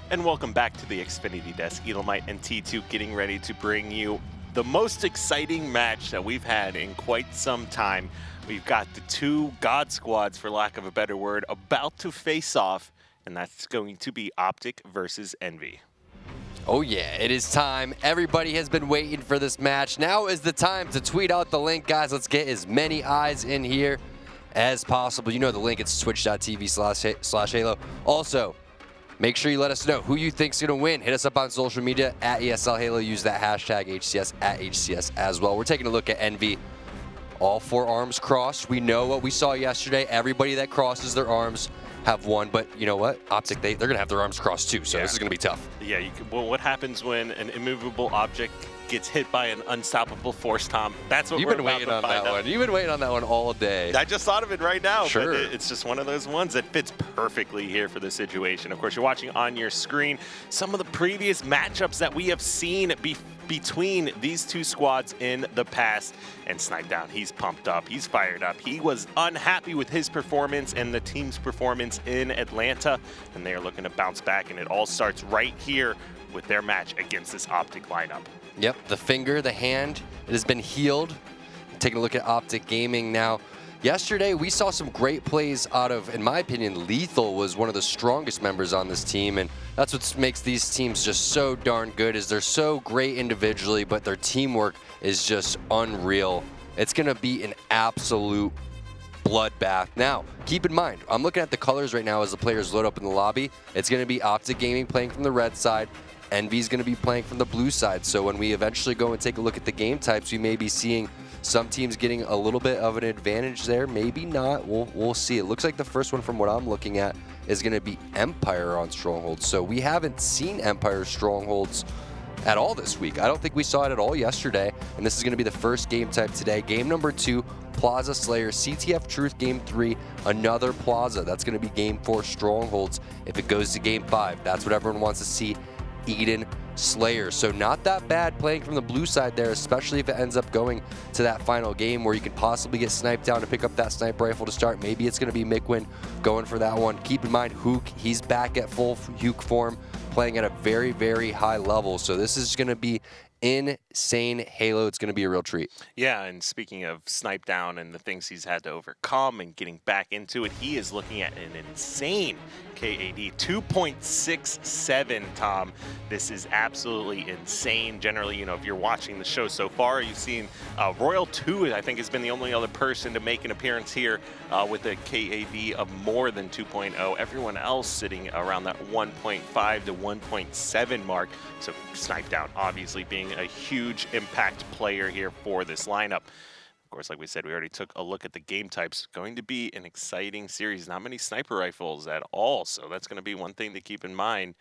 And welcome back to the Xfinity Desk. Elamite and T2 getting ready to bring you the most exciting match that we've had in quite some time. We've got the two God Squads, for lack of a better word, about to face off, and that's going to be Optic versus Envy. Oh yeah, it is time. Everybody has been waiting for this match. Now is the time to tweet out the link, guys. Let's get as many eyes in here as possible. You know the link, it's twitch.tv/Halo. Also, make sure you let us know who you think's gonna win. Hit us up on social media at ESL Halo. Use that hashtag HCS at HCS as well. We're taking a look at Envy. All four arms crossed. We know what we saw yesterday. Everybody that crosses their arms have won, but you know what? Optic, they're gonna have their arms crossed too, so this is gonna be tough. Yeah, well, what happens when an immovable object gets hit by an unstoppable force, Tom? That's what You've we're been about waiting to on find that out. one. You've been waiting on that one all day. I just thought of it right now, Sure. but it's just one of those ones that fits perfectly here for the situation. Of course, you're watching on your screen some of the previous matchups that we have seen between these two squads in the past. And Snipedown, he's pumped up, he's fired up. He was unhappy with his performance and the team's performance in Atlanta, and they are looking to bounce back, and it all starts right here with their match against this Optic lineup. Yep, the finger, the hand, it has been healed. Taking a look at Optic Gaming now. Yesterday, we saw some great plays out of, in my opinion, Lethal was one of the strongest members on this team, and that's what makes these teams just so darn good, is they're so great individually, but their teamwork is just unreal. It's going to be an absolute bloodbath. Now, keep in mind, I'm looking at the colors right now as the players load up in the lobby. It's going to be Optic Gaming playing from the red side. Envy's going to be playing from the blue side. So when we eventually go and take a look at the game types, we may be seeing some teams getting a little bit of an advantage there. Maybe not. We'll see. It looks like the first one from what I'm looking at is going to be Empire on Strongholds. So we haven't seen Empire Strongholds at all this week. I don't think we saw it at all yesterday. And this is going to be the first game type today. Game number 2, Plaza Slayer, CTF Truth game 3, another Plaza. That's going to be game 4 Strongholds. If it goes to game 5, that's what everyone wants to see. Eden Slayer. So not that bad playing from the blue side there, especially if it ends up going to that final game where you could possibly get sniped down and pick up that sniper rifle to start. Maybe it's going to be Mikwin going for that one. Keep in mind, Hook, he's back at full Hook form, playing at a very, very high level. So this is going to be insane Halo. It's going to be a real treat. Yeah, and speaking of Snipedown and the things he's had to overcome and getting back into it, he is looking at an insane KAD, 2.67, Tom. This is absolutely insane. Generally, you know, if you're watching the show so far, you've seen Royal 2, I think, has been the only other person to make an appearance here with a KAD of more than 2.0. Everyone else sitting around that 1.5 to 1.7 mark. So Snipedown obviously being a huge impact player here for this lineup. Of course, like we said, we already took a look at the game types. Going to be an exciting series. Not many sniper rifles at all, so that's going to be one thing to keep in mind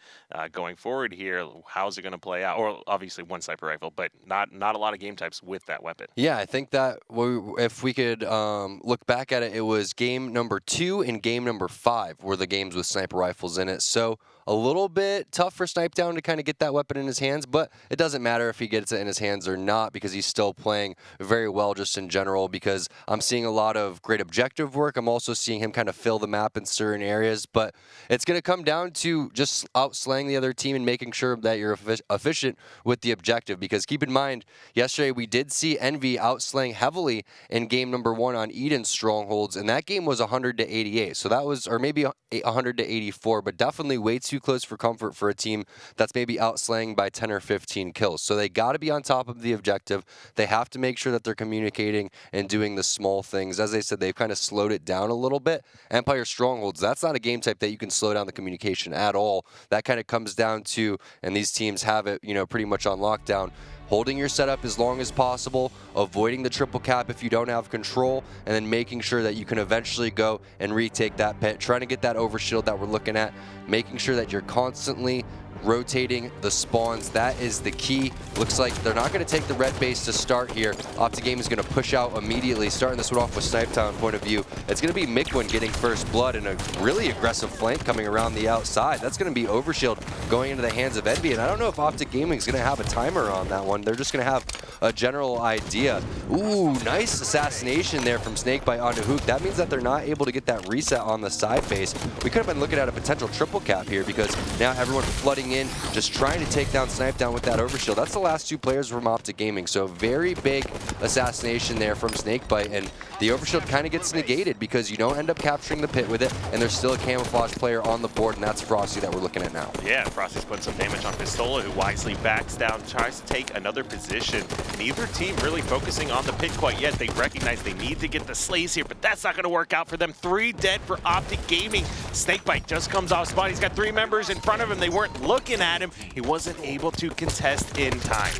going forward here. How's it going to play out? Or obviously one sniper rifle, but not a lot of game types with that weapon. Yeah, I think that if we could look back at it, it was game number 2 and game number 5 were the games with sniper rifles in it. So a little bit tough for Snipedown to kind of get that weapon in his hands, but it doesn't matter if he gets it in his hands or not because he's still playing very well just in general, because I'm seeing a lot of great objective work. I'm also seeing him kind of fill the map in certain areas, but it's going to come down to just outslaying the other team and making sure that you're efficient with the objective, because keep in mind, yesterday we did see Envy outslaying heavily in game number 1 on Eden's Strongholds, and that game was 100 to 88. So that was, or maybe 100 to 84, but definitely way too close for comfort for a team that's maybe outslaying by 10 or 15 kills. So they got to be on top of the objective. They have to make sure that they're communicating and doing the small things. As I said, they've kind of slowed it down a little bit. Empire Strongholds, that's not a game type that you can slow down the communication at all. That kind of comes down to, and these teams have it, you know, pretty much on lockdown, holding your setup as long as possible, avoiding the triple cap if you don't have control, and then making sure that you can eventually go and retake that pit, trying to get that overshield that we're looking at, making sure that you're constantly rotating the spawns. That is the key. Looks like they're not going to take the red base to start here. Optic Game is going to push out immediately, starting this one off with Snipetown point of view. It's going to be Mikwin getting first blood and a really aggressive flank coming around the outside. That's going to be Overshield going into the hands of Envy, and I don't know if Optic Gaming is going to have a timer on that one. They're just going to have a general idea. Ooh, nice assassination there from Snakebite onto Hook. That means that they're not able to get that reset on the side base. We could have been looking at a potential triple cap here because now everyone flooding in, just trying to take down Snipetown with that Overshield. That's the last two players from Optic Gaming, so very big assassination there from Snakebite, and the Overshield kind of gets negated because you don't end up capturing the pit with it, and there's still a camouflage player on the board, and that's Frosty that we're looking at now. Yeah, Frosty's putting some damage on Pistola, who wisely backs down, tries to take another position. Neither team really focusing on the pit quite yet. They recognize they need to get the slays here, but that's not going to work out for them. 3 dead for Optic Gaming. Snakebite just comes off spot. He's got 3 members in front of him. They weren't looking at him. He wasn't able to contest in time.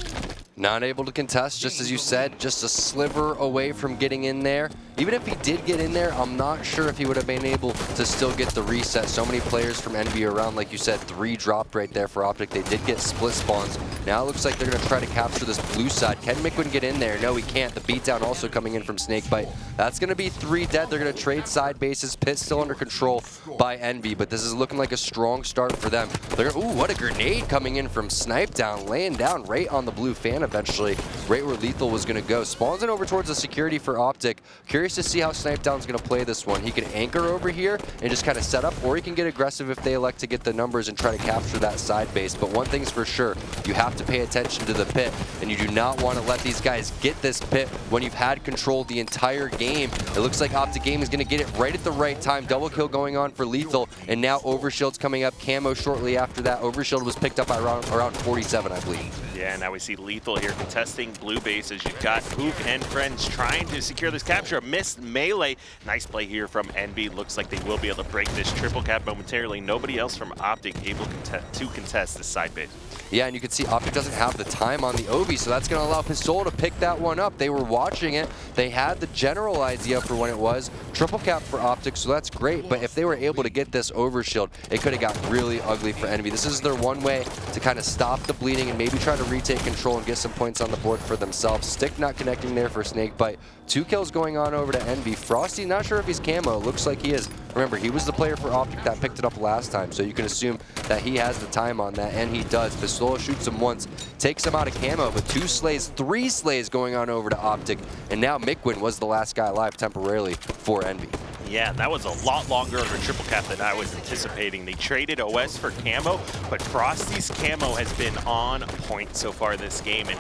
Not able to contest, just as you said, just a sliver away from getting in there. Even if he did get in there, I'm not sure if he would have been able to still get the reset. So many players from Envy around, like you said, 3 dropped right there for Optic. They did get split spawns. Now it looks like they're going to try to capture this blue side. Can Mikwin get in there? No, he can't. The beatdown also coming in from Snakebite. That's going to be 3 dead. They're going to trade side bases. Pit still under control by Envy, but this is looking like a strong start for them. They're, ooh, what a grenade coming in from Snipetown, laying down right on the blue fan eventually, right where Lethal was going to go. Spawns it over towards the security for Optic. Curious to see how Snipetown's going to play this one. He can anchor over here and just kind of set up, or he can get aggressive if they elect to get the numbers and try to capture that side base. But one thing's for sure, you have to pay attention to the pit, and you do not want to let these guys get this pit when you've had control the entire game. It looks like Optic Game is going to get it right at the right time. Double kill going on for Lethal, and now Overshield's coming up. Camo shortly after that. Overshield was picked up by around 47, I believe. Yeah, now we see Lethal here contesting blue bases. You've got Hook and friends trying to secure this capture. A missed melee. Nice play here from Envy. Looks like they will be able to break this triple cap momentarily. Nobody else from Optic able to contest this side base. Yeah, and you can see Optic doesn't have the time on the Obi, so that's going to allow Pistola to pick that one up. They were watching it. They had the general idea for when it was. Triple cap for Optic, so that's great. But if they were able to get this Overshield, it could have got really ugly for Envy. This is their one way to kind of stop the bleeding and maybe try to retake control and get some points on the board for themselves. Stick not connecting there for Snakebite. 2 kills going on over to Envy. Frosty, not sure if he's camo. Looks like he is. Remember, he was the player for Optic that picked it up last time, so you can assume that he has the time on that, and he does. Pistola shoots him once, takes him out of camo, but 2 slays, 3 slays going on over to Optic, and now Mikwin was the last guy alive temporarily for Envy. Yeah, that was a lot longer of a triple cap than I was anticipating. They traded OS for camo, but Frosty's camo has been on point so far this game, and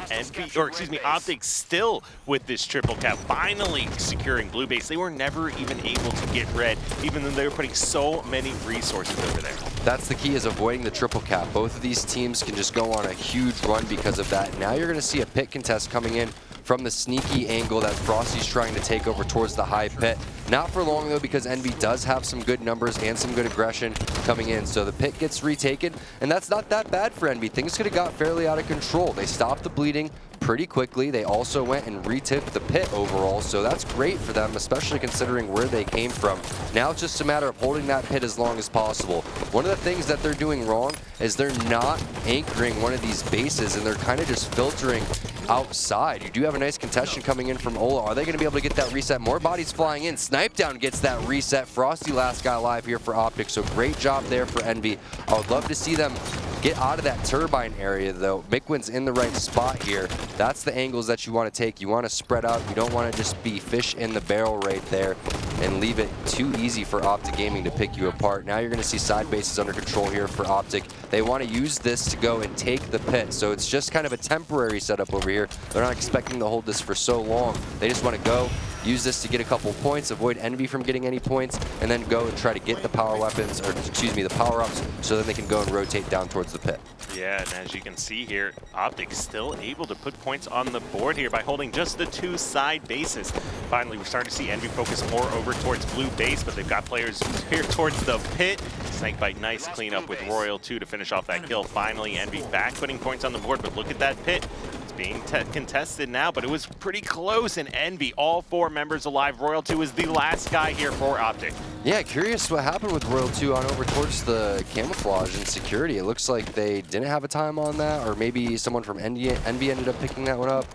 Optic still with this triple cap, finally securing blue base. They were never even able to get red, even though they were putting so many resources over there. That's the key, is avoiding the triple cap. Both of these teams can just go on a huge run because of that. Now you're going to see a pit contest coming in from the sneaky angle that Frosty's trying to take over towards the high pit. Not for long though, because Envy does have some good numbers and some good aggression coming in. So the pit gets retaken, and that's not that bad for Envy. Things could have got fairly out of control. They stopped the bleeding pretty quickly. They also went and retook the pit overall, so that's great for them, especially considering where they came from. Now it's just a matter of holding that pit as long as possible. One of the things that they're doing wrong is they're not anchoring one of these bases, and they're kind of just filtering outside. You do have a nice contestation coming in from Ola. Are they going to be able to get that reset? More bodies flying in. Snipetown gets that reset. Frosty last guy alive here for Optic, so great job there for Envy. I would love to see them get out of that turbine area though. Mikwin's in the right spot here. That's the angles that you want to take. You want to spread out. You don't want to just be fish in the barrel right there and leave it too easy for Optic Gaming to pick you apart. Now you're going to see side bases under control here for Optic. They want to use this to go and take the pit, so it's just kind of a temporary setup over here. They're not expecting to hold this for so long. They just want to go, use this to get a couple points, avoid Envy from getting any points, and then go and try to get the power weapons, or excuse me, the power-ups, so then they can go and rotate down towards the pit. Yeah, and as you can see here, Optic still able to put points on the board here by holding just the 2 side bases. Finally, we're starting to see Envy focus more over towards blue base, but they've got players here towards the pit. Snakebite, nice cleanup with Royal 2 to finish off that kill. Finally, Envy back putting points on the board, but look at that pit. It's being contested now, but it was pretty close in Envy. All 4 members alive. Royal 2 is the last guy here for Optic. Yeah, curious what happened with Royal 2 on over towards the camouflage and security. It looks like they didn't have a time on that, or maybe someone from Envy ended up picking that one up.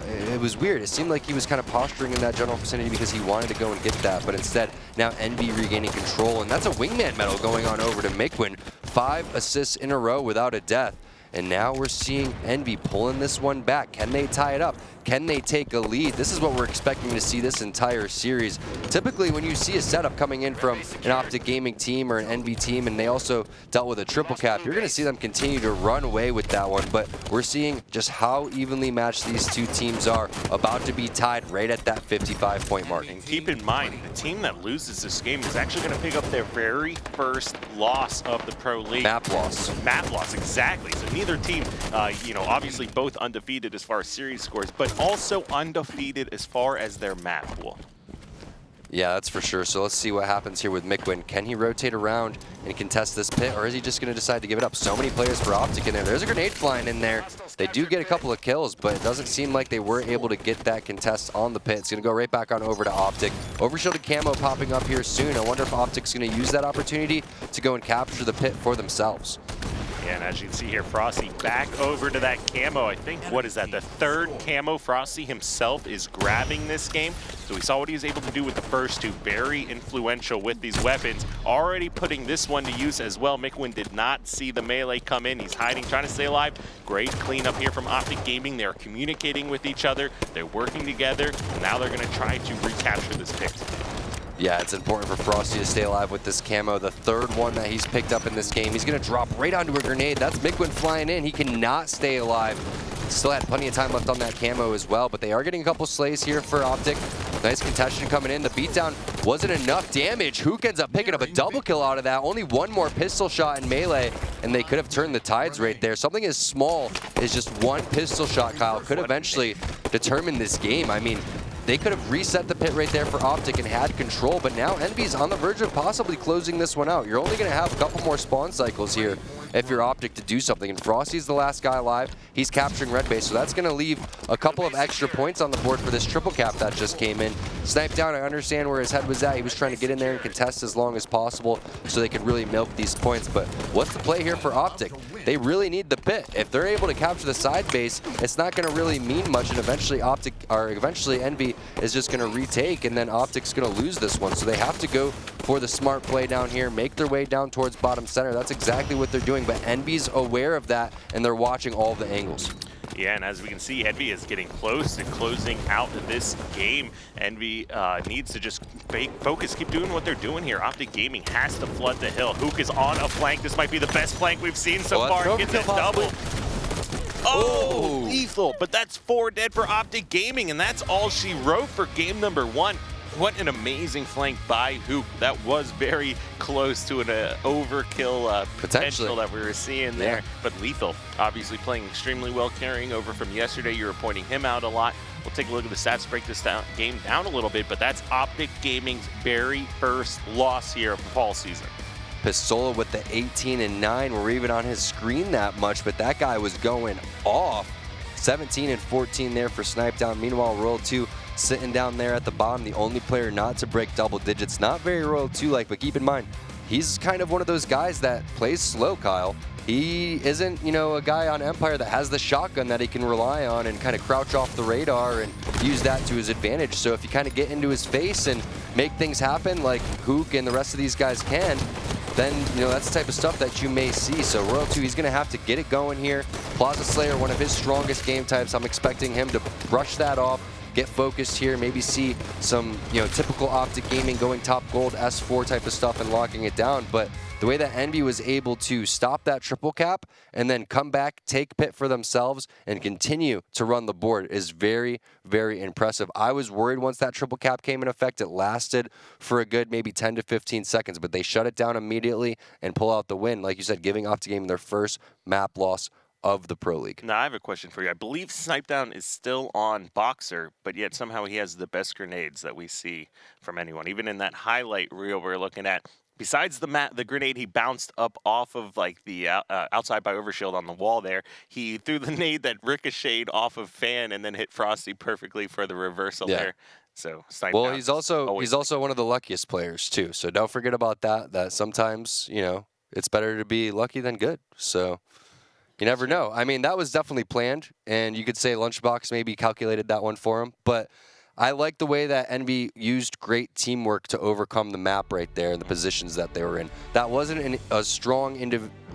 It was weird. It seemed like he was kind of posturing in that general vicinity because he wanted to go and get that, but instead, now Envy regaining control, and that's a wingman medal going on over to Mikwin. 5 assists in a row without a death. And now we're seeing Envy pulling this one back. Can they tie it up? Can they take a lead? This is what we're expecting to see this entire series. Typically, when you see a setup coming in from an Optic Gaming team or an Envy team, and they also dealt with a triple cap, you're going to see them continue to run away with that one. But we're seeing just how evenly matched these two teams are, about to be tied right at that 55-point mark. And keep in mind, the team that loses this game is actually going to pick up their very first loss of the Pro League. Map loss. Map loss, exactly. So neither team, obviously both undefeated as far as series scores, but also undefeated as far as their map pool. Yeah, that's for sure. So let's see what happens here with Mikwin. Can he rotate around and contest this pit, or is he just going to decide to give it up? So many players for Optic in there. There's a grenade flying in there. They do get a couple of kills, but it doesn't seem like they were able to get that contest on the pit. It's going to go right back on over to Optic. Overshielded camo popping up here soon. I wonder if Optic's going to use that opportunity to go and capture the pit for themselves. Yeah, and as you can see here, Frosty back over to that camo. I think, what is that, the 3rd camo Frosty himself is grabbing this game. So we saw what he was able to do with the first 2. Very influential with these weapons. Already putting this one to use as well. Mikwin did not see the melee come in. He's hiding, trying to stay alive. Great cleanup here from Optic Gaming. They're communicating with each other. They're working together. And now they're going to try to recapture this pick. Yeah, it's important for Frosty to stay alive with this camo. The 3rd one that he's picked up in this game. He's going to drop right onto a grenade. That's Mikwin flying in. He cannot stay alive. Still had plenty of time left on that camo as well, but they are getting a couple slays here for Optic. Nice contention coming in. The beatdown wasn't enough damage. Hook ends up picking up a double kill out of that. Only one more pistol shot in melee, and they could have turned the tides right there. Something as small as just one pistol shot, Kyle, could eventually determine this game. I mean, they could have reset the pit right there for Optic and had control, but now Envy's on the verge of possibly closing this one out. You're only going to have a couple more spawn cycles here if you're Optic to do something, and Frosty's the last guy alive. He's capturing red base, so that's going to leave a couple of extra points on the board for this triple cap that just came in. Sniped down, I understand where his head was at. He was trying to get in there and contest as long as possible so they could really milk these points, but what's the play here for Optic? They really need the pit. If they're able to capture the side base, it's not going to really mean much, and eventually Envy is just going to retake, and then Optic's going to lose this one. So they have to go for the smart play down here, make their way down towards bottom center. That's exactly what they're doing, but Envy's aware of that, and they're watching all the angles. Yeah, and as we can see, Envy is getting close to closing out this game. Envy needs to just focus, keep doing what they're doing here. Optic Gaming has to flood the hill. Hook is on a flank. This might be the best flank we've seen so far. Gets a double. Oh, lethal, but that's 4 dead for Optic Gaming, and that's all she wrote for game number 1. What an amazing flank by Hoop. That was very close to an overkill potential that we were seeing there. Yeah. But lethal, obviously playing extremely well, carrying over from yesterday. You were pointing him out a lot. We'll take a look at the stats, break this game down a little bit, but that's Optic Gaming's very first loss here of the fall season. Pistola with the 18-9. We're even on his screen that much, but that guy was going off. 17 and 14 there for Snipe Down. Meanwhile, Royal 2 sitting down there at the bottom, the only player not to break double digits. Not very Royal 2-like, but keep in mind, he's kind of one of those guys that plays slow, Kyle. He isn't, a guy on Empire that has the shotgun that he can rely on and kind of crouch off the radar and use that to his advantage. So if you kind of get into his face and make things happen like Hook and the rest of these guys can, then, that's the type of stuff that you may see. So Royal 2, he's going to have to get it going here. Plaza Slayer, one of his strongest game types. I'm expecting him to brush that off, get focused here, maybe see some, typical Optic Gaming going top gold S4 type of stuff and locking it down. But the way that Envy was able to stop that triple cap and then come back, take pit for themselves, and continue to run the board is very, very impressive. I was worried once that triple cap came in effect, it lasted for a good maybe 10 to 15 seconds, but they shut it down immediately and pull out the win. Like you said, giving Optic Gaming their first map loss of the Pro League. Now, I have a question for you. I believe Snipedown is still on Boxer, but yet somehow he has the best grenades that we see from anyone. Even in that highlight reel we're looking at, Besides the grenade he bounced up off of like the outside by Overshield on the wall there, he threw the nade that ricocheted off of Fan and then hit Frosty perfectly for the reversal there. So snipe well, down he's also like one of the luckiest players too. So don't forget about that. That sometimes it's better to be lucky than good. So you never know. I mean, that was definitely planned, and you could say Lunchbox maybe calculated that one for him. But I like the way that Envy used great teamwork to overcome the map right there and the positions that they were in. That wasn't a strong,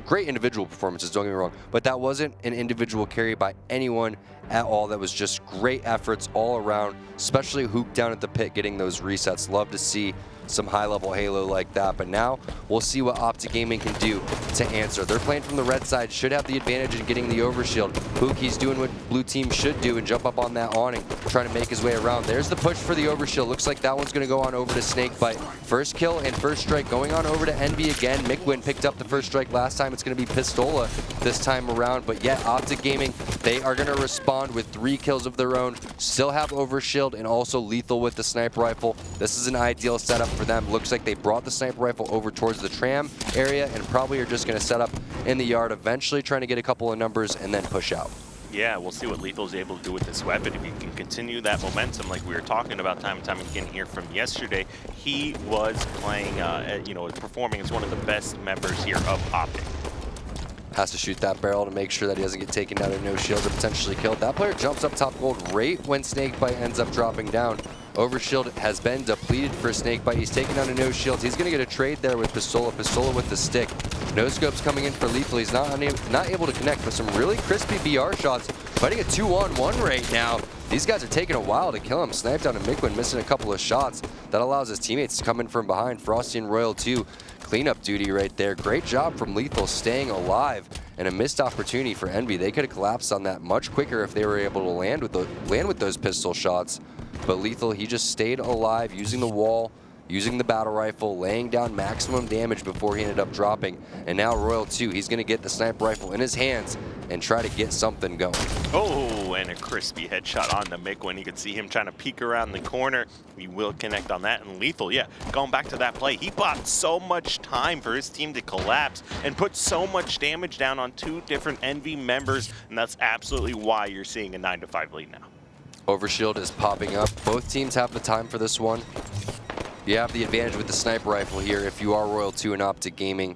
great individual performances, don't get me wrong, but that wasn't an individual carry by anyone at all. That was just great efforts all around, especially Hook down at the pit getting those resets. Love to see some high-level Halo like that, but now we'll see what Optic Gaming can do to answer. They're playing from the red side, should have the advantage in getting the overshield. Hookie's doing what blue team should do and jump up on that awning, trying to make his way around. There's the push for the overshield. Looks like that one's going to go on over to Snakebite. First kill and first strike going on over to Envy again. Mikwin picked up the first strike last time. It's going to be Pistola this time around, but yet Optic Gaming, they are going to respond with 3 kills of their own, still have overshield and also lethal with the sniper rifle. This is an ideal setup for them. Looks like they brought the sniper rifle over towards the tram area and probably are just going to set up in the yard, eventually trying to get a couple of numbers and then push out. Yeah, we'll see what Lethal's able to do with this weapon. If he can continue that momentum like we were talking about time and time again here from yesterday, he was playing, performing as one of the best members here of Optic. Has to shoot that barrel to make sure that he doesn't get taken down or no shield or potentially killed. That player jumps up top gold right when Snakebite ends up dropping down. Overshield has been depleted for Snakebite. He's taking down a no shields. He's going to get a trade there with Pistola. Pistola with the stick. No scopes coming in for Lethal. He's not able to connect, but some really crispy BR shots. Fighting a 2-on-1 right now. These guys are taking a while to kill him. Sniped down to Mikwin, missing a couple of shots. That allows his teammates to come in from behind. Frosty and Royal 2. Cleanup duty right there. Great job from Lethal staying alive, and a missed opportunity for Envy. They could have collapsed on that much quicker if they were able to land with those pistol shots. But Lethal, he just stayed alive using the wall, using the battle rifle, laying down maximum damage before he ended up dropping. And now Royal 2, he's going to get the sniper rifle in his hands and try to get something going. Oh, and a crispy headshot on the Mikwin. You can see him trying to peek around the corner. He will connect on that. And Lethal, yeah, going back to that play, he bought so much time for his team to collapse and put so much damage down on 2 different Envy members. And that's absolutely why you're seeing a 9-5 lead now. Overshield is popping up. Both teams have the time for this one. You have the advantage with the sniper rifle here if you are Royal 2 and Optic Gaming.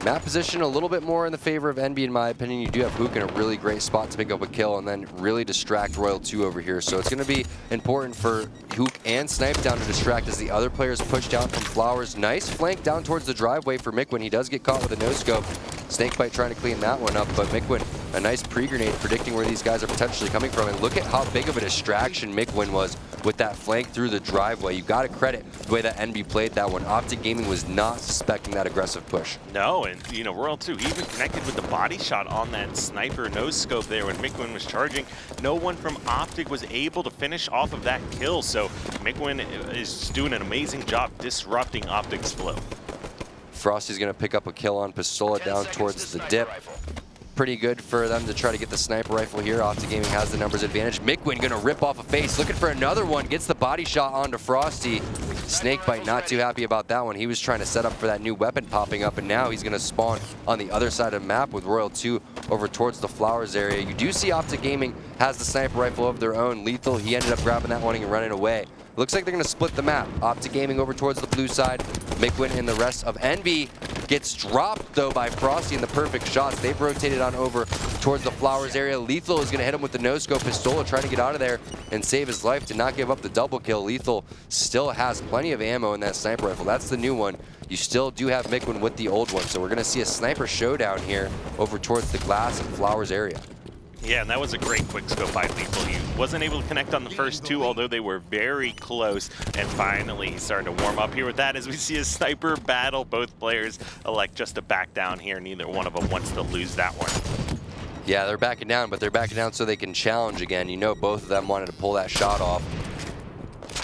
Map position a little bit more in the favor of Envy, in my opinion. You do have Hook in a really great spot to pick up a kill and then really distract Royal 2 over here. So it's going to be important for Hook and Snipe down to distract as the other players push down from Flowers. Nice flank down towards the driveway for Mikwin. He does get caught with a no-scope. Snakebite trying to clean that one up, but Mikwin, a nice pre-grenade predicting where these guys are potentially coming from. And look at how big of a distraction Mikwin was with that flank through the driveway. You got to credit the way that Envy played that one. Optic Gaming was not suspecting that aggressive push. No, and Royal 2 even connected with the body shot on that sniper no-scope there when Mikwin was charging. No one from Optic was able to finish off of that kill, so Mikwin is doing an amazing job disrupting Optic's flow. Frosty's going to pick up a kill on Pistola down towards the dip. Pretty good for them to try to get the sniper rifle here. Optic Gaming has the numbers advantage. Mikwin going to rip off a face, looking for another one. Gets the body shot onto Frosty. Snakebite not too happy about that one. He was trying to set up for that new weapon popping up, and now he's going to spawn on the other side of the map with Royal 2 over towards the Flowers area. You do see Optic Gaming has the sniper rifle of their own. Lethal, he ended up grabbing that one and running away. Looks like they're going to split the map. Optic Gaming over towards the blue side. Mikwin and the rest of Envy gets dropped, though, by Frosty in the perfect shots. They've rotated on over towards the Flowers area. Lethal is going to hit him with the no-scope. Pistola trying to get out of there and save his life to not give up the double kill. Lethal still has plenty of ammo in that sniper rifle. That's the new one. You still do have Mikwin with the old one, so we're going to see a sniper showdown here over towards the glass and Flowers area. Yeah, and that was a great quick scope by Lethal. He wasn't able to connect on the first 2, although they were very close. And finally, he's starting to warm up here with that as we see a sniper battle. Both players elect just to back down here. Neither one of them wants to lose that one. Yeah, they're backing down, but they're backing down so they can challenge again. You know, both of them wanted to pull that shot off.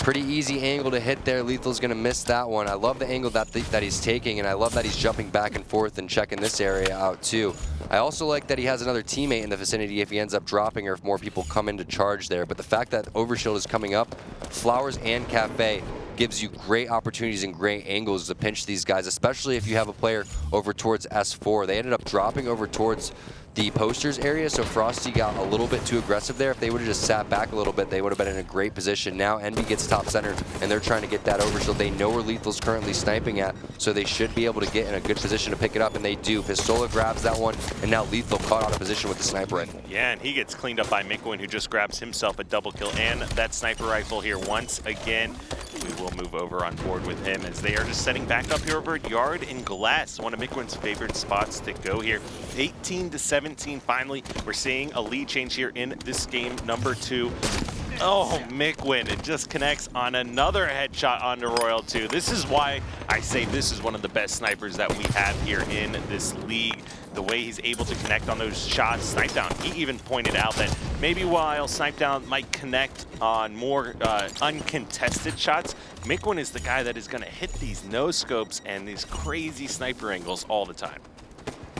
Pretty easy angle to hit there. Lethal's going to miss that one. I love the angle that he's taking, and I love that he's jumping back and forth and checking this area out too. I also like that he has another teammate in the vicinity if he ends up dropping or if more people come in to charge there. But the fact that Overshield is coming up, Flowers and Cafe, gives you great opportunities and great angles to pinch these guys, especially if you have a player over towards S4. They ended up dropping over towards the posters area, so Frosty got a little bit too aggressive there. If they would have just sat back a little bit, they would have been in a great position. Now Envy gets top center, and they're trying to get that over, so they know where Lethal's currently sniping at, so they should be able to get in a good position to pick it up, and they do. Pistola grabs that one, and now Lethal caught out of position with the sniper rifle. Yeah, and he gets cleaned up by Mikwin, who just grabs himself a double kill and that sniper rifle here once again. We will move over on board with him as they are just setting back up here over at Yard and Glass, one of Mikwin's favorite spots to go here. 18-17 finally. We're seeing a lead change here in this game number 2. Oh, Mikwin, it just connects on another headshot onto Royal 2. This is why I say this is one of the best snipers that we have here in this league. The way he's able to connect on those shots. Snipedown, he even pointed out that maybe while Snipedown might connect on more uncontested shots, Mikwin is the guy that is going to hit these no-scopes and these crazy sniper angles all the time.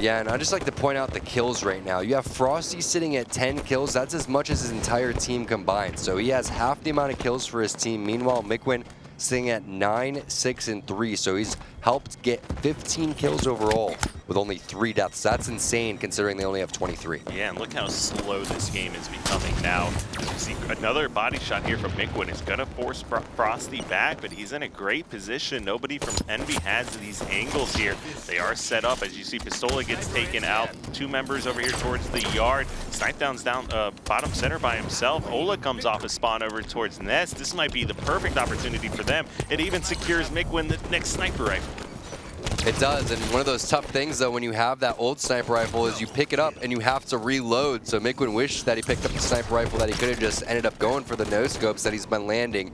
Yeah, and I'd just like to point out the kills right now. You have Frosty sitting at 10 kills. That's as much as his entire team combined. So he has half the amount of kills for his team. Meanwhile, Mikwin sitting at 9, 6, and 3. So he's helped get 15 kills overall with only 3 deaths. That's insane considering they only have 23. Yeah, and look how slow this game is becoming now. You see another body shot here from Mikwin is going to force Frosty back, but he's in a great position. Nobody from Envy has these angles here. They are set up. As you see, Pistola gets taken out. 2 members over here towards the Yard. Snipedown's down bottom center by himself. Ola comes off a spawn over towards Nest. This might be the perfect opportunity for them. It even secures Mikwin the next sniper rifle. It does, and one of those tough things though when you have that old sniper rifle is you pick it up and you have to reload. So Mikwin wished that he picked up the sniper rifle, that he could have just ended up going for the no-scopes that he's been landing.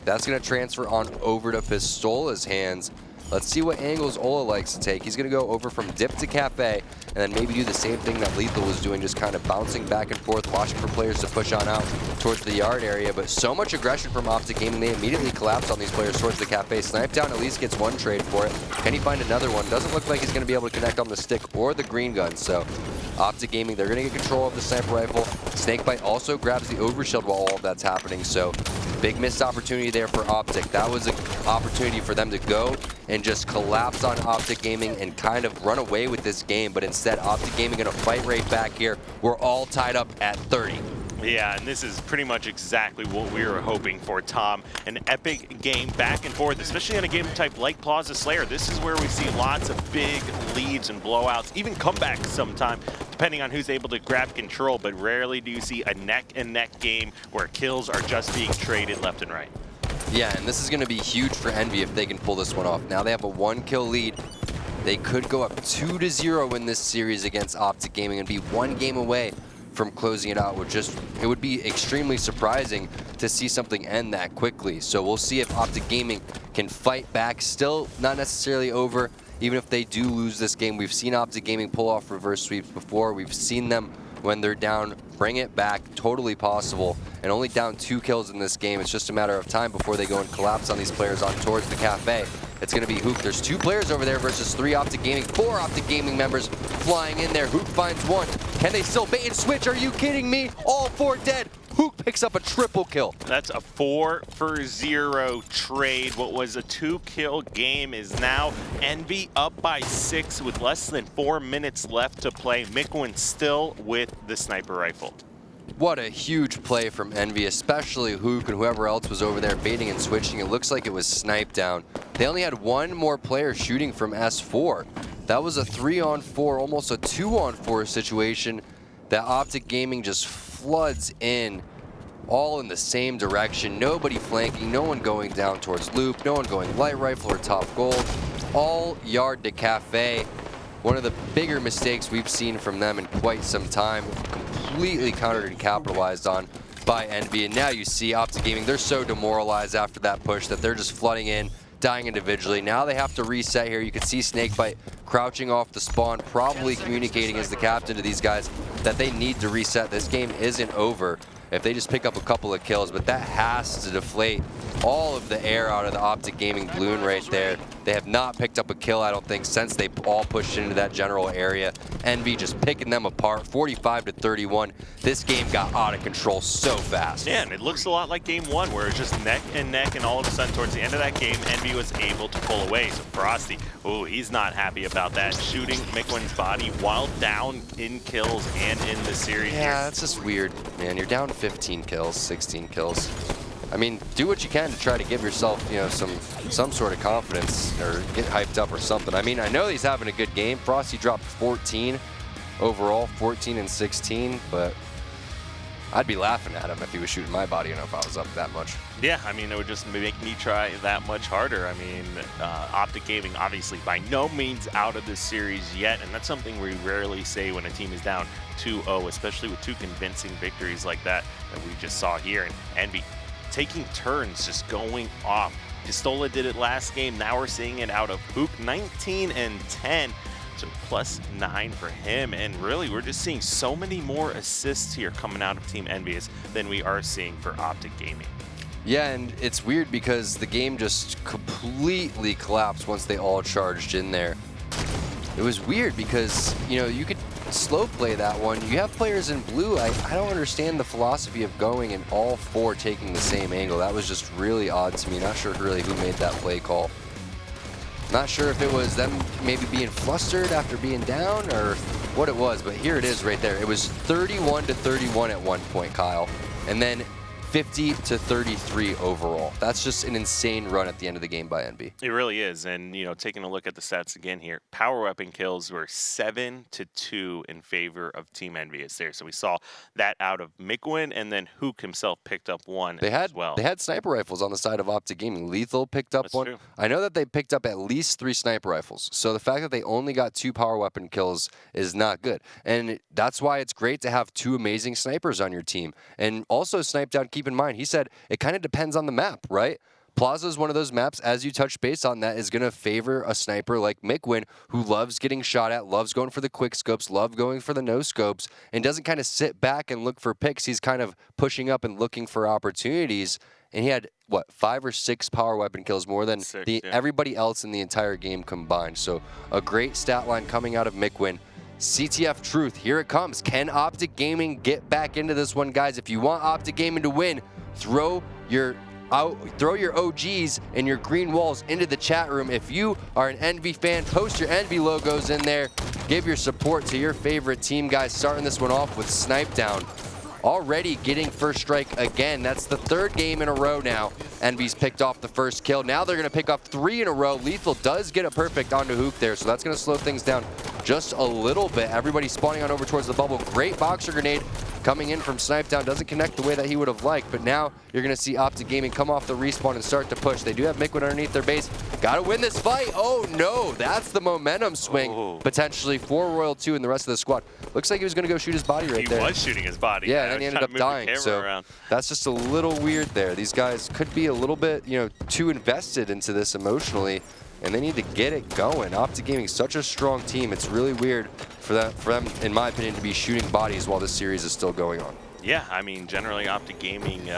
That's going to transfer on over to Pistola's hands. Let's see what angles Ola likes to take. He's going to go over from dip to cafe and then maybe do the same thing that Lethal was doing, just kind of bouncing back and forth, watching for players to push on out towards the Yard area. But so much aggression from Optic Gaming, they immediately collapse on these players towards the cafe. Snipedown at least gets 1 trade for it. Can he find another one? Doesn't look like he's going to be able to connect on the stick or the green gun. So Optic Gaming, they're going to get control of the sniper rifle. Snakebite also grabs the overshield while all of that's happening. So big missed opportunity there for Optic. That was an opportunity for them to go and just collapse on Optic Gaming and kind of run away with this game. But instead, Optic Gaming going to fight right back here. We're all tied up at 30. Yeah, and this is pretty much exactly what we were hoping for, Tom. An epic game back and forth, especially on a game type like Plaza Slayer. This is where we see lots of big leads and blowouts, even comebacks sometime, depending on who's able to grab control, but rarely do you see a neck-and-neck game where kills are just being traded left and right. Yeah, and this is going to be huge for Envy if they can pull this one off. Now they have a 1-kill lead. They could go up 2-0 in this series against Optic Gaming and be 1 game away from closing it out. It would be extremely surprising to see something end that quickly. So we'll see if Optic Gaming can fight back. Still not necessarily over. Even if they do lose this game, we've seen Optic Gaming pull off reverse sweeps before. We've seen them when they're down bring it back. Totally possible. And only down 2 kills in this game. It's just a matter of time before they go and collapse on these players on towards the cafe. It's going to be Hook. There's 2 players over there versus 3 Optic Gaming. 4 Optic Gaming members flying in there. Hook finds 1. Can they still bait and switch? Are you kidding me? All 4 dead. Hook picks up a triple kill. That's a 4-for-0 trade. What was a 2-kill game is now Envy up by 6 with less than 4 minutes left to play. Mikwin still with the sniper rifle. What a huge play from Envy, especially Hook and whoever else was over there baiting and switching. It looks like it was Snipedown. They only had 1 more player shooting from S4. That was a 3-on-4, almost a 2-on-4 situation that Optic Gaming just floods in, all in the same direction. Nobody flanking, no one going down towards loop, no one going light rifle or top gold. All Yard to cafe. One of the bigger mistakes we've seen from them in quite some time. Completely countered and capitalized on by Envy. And now you see Optic Gaming, they're so demoralized after that push that they're just flooding in, dying individually. Now they have to reset here. You can see Snakebite crouching off the spawn, probably communicating as the captain to these guys that they need to reset. This game isn't over. if they just pick up a couple of kills, but that has to deflate all of the air out of the Optic Gaming balloon right there. They have not picked up a kill, I don't think, since they all pushed into that general area. Envy just picking them apart, 45-31. This game got out of control so fast. Yeah, and it looks a lot like game one, where it's just neck and neck, and all of a sudden, towards the end of that game, Envy was able to pull away. So Frosty, oh, he's not happy about that. Shooting Mikwin's body while down in kills and in the series. Yeah, that's just weird, man. You're down 15 kills, 16 kills. I mean, do what you can to try to give yourself, you know, some sort of confidence or get hyped up or something. I mean, I know he's having a good game. Frosty dropped 14 overall, 14 and 16, but I'd be laughing at him if he was shooting my body, you know, if I was up that much. Yeah, I mean, it would just make me try that much harder. I mean, Optic Gaming obviously by no means out of this series yet, and that's something we rarely say when a team is down 2-0, especially with two convincing victories like that we just saw here. And Envy taking turns, just going off. Pistola did it last game. Now we're seeing it out of Hook, 19 and 10. So +9 for him. And really, we're just seeing so many more assists here coming out of Team Envyus than we are seeing for Optic Gaming. Yeah, and it's weird because the game just completely collapsed once they all charged in there. It was weird because, you know, you could slow play that one. You have players in blue. I don't understand the philosophy of going and all four taking the same angle. That was just really odd to me. Not sure really who made that play call. Not sure if it was them maybe being flustered after being down or what it was, but here it is right there. It was 31-31 at one point, Kyle, and then 50-33 overall. That's just an insane run at the end of the game by Envy. It really is. And, you know, taking a look at the stats again here, power weapon kills were 7-2 in favor of Team Envyus there. So we saw that out of Mikwin, and then Hook himself picked up one as well. They had sniper rifles on the side of Optic Gaming. Lethal picked up one. True. I know that they picked up at least 3 sniper rifles. So the fact that they only got 2 power weapon kills is not good. And that's why it's great to have 2 amazing snipers on your team. And also Snipe Down, keep in mind, he said it kind of depends on the map, right? Plaza is one of those maps, as you touch base on, that is going to favor a sniper like Mikwin, who loves getting shot at, loves going for the quick scopes, loves going for the no scopes, and doesn't kind of sit back and look for picks. He's kind of pushing up and looking for opportunities. And he had, what, 5 or 6 power weapon kills, more than everybody else in the entire game combined. So a great stat line coming out of Mikwin. CTF Truth, here it comes. Can Optic Gaming get back into this one, guys? If you want Optic Gaming to win, throw your OGs and your green walls into the chat room. If you are an Envy fan, post your Envy logos in there. Give your support to your favorite team, guys. Starting this one off with Snipe Down. Already getting first strike again. That's the 3rd game in a row now. Envy's picked off the first kill. Now they're going to pick off 3 in a row. Lethal does get a perfect onto Hook there, so that's going to slow things down just a little bit. Everybody spawning on over towards the bubble. Great boxer grenade coming in from Snipe Down. Doesn't connect the way that he would have liked, but now you're going to see Optic Gaming come off the respawn and start to push. They do have Mikwin underneath their base. Got to win this fight. Oh, no. That's the momentum swing, potentially, for Royal 2 and the rest of the squad. Looks like he was going to go shoot his body right there. He was shooting his body. Yeah, and then he ended up dying. So that's just a little weird there. These guys could be a little bit, you know, too invested into this emotionally, and they need to get it going. Optic Gaming is such a strong team. It's really weird for them, in my opinion, to be shooting bodies while this series is still going on. Yeah, I mean, generally Optic Gaming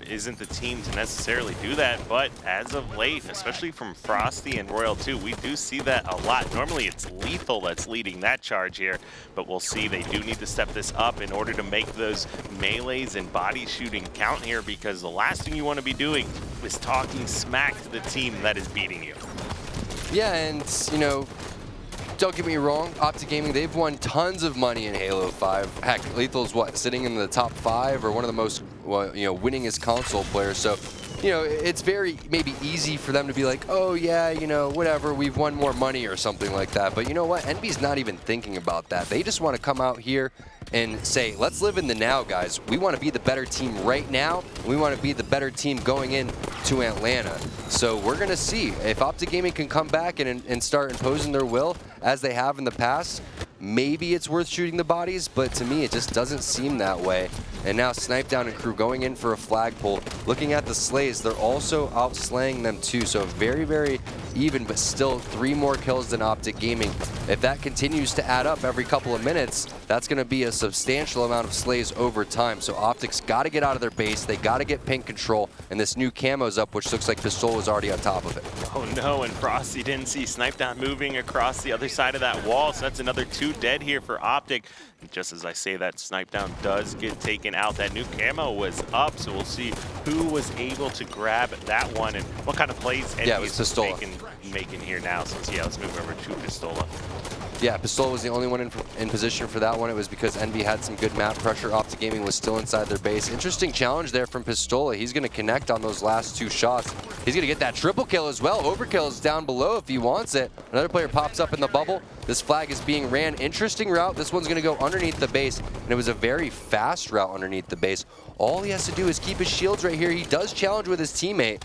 isn't the team to necessarily do that, but as of late, especially from Frosty and Royal 2, we do see that a lot. Normally it's Lethal that's leading that charge here, but we'll see they do need to step this up in order to make those melees and body shooting count here, because the last thing you want to be doing is talking smack to the team that is beating you. Yeah, and, you know, don't get me wrong, Optic Gaming, they've won tons of money in Halo 5. Heck, Lethal's what, sitting in the top 5 or one of the most, well, you know, winningest console players. So, you know, it's very maybe easy for them to be like, oh yeah, you know, whatever, we've won more money or something like that. But you know what? Envy's not even thinking about that. They just want to come out here and say, let's live in the now, guys. We want to be the better team right now. We want to be the better team going in to Atlanta. So we're going to see if Optic Gaming can come back and start imposing their will as they have in the past. maybe it's worth shooting the bodies, but to me, it just doesn't seem that way. And now Snipedown and crew going in for a flagpole. Looking at the slays, they're also out-slaying them too, so very, very even, but still 3 more kills than Optic Gaming. If that continues to add up every couple of minutes, that's going to be a substantial amount of slays over time. So Optic's got to get out of their base, they got to get pink control, and this new camo's up, which looks like Pistol is already on top of it. Oh no, and Frosty didn't see Snipedown moving across the other side of that wall, so that's another 2 dead here for Optic. And just as I say that, Snipedown does get taken out. That new camo was up, so we'll see who was able to grab that one and what kind of plays Envyus is making here now. So let's move over to Pistola. Yeah, Pistol was the only one in position for that one. It was because Envy had some good map pressure. Optic Gaming was still inside their base. Interesting challenge there from Pistola. He's going to connect on those last 2 shots. He's going to get that triple kill as well. Overkill is down below if he wants it. Another player pops up in the bubble. This flag is being ran. Interesting route. This one's going to go underneath the base, and it was a very fast route underneath the base. All he has to do is keep his shields right here. He does challenge with his teammate.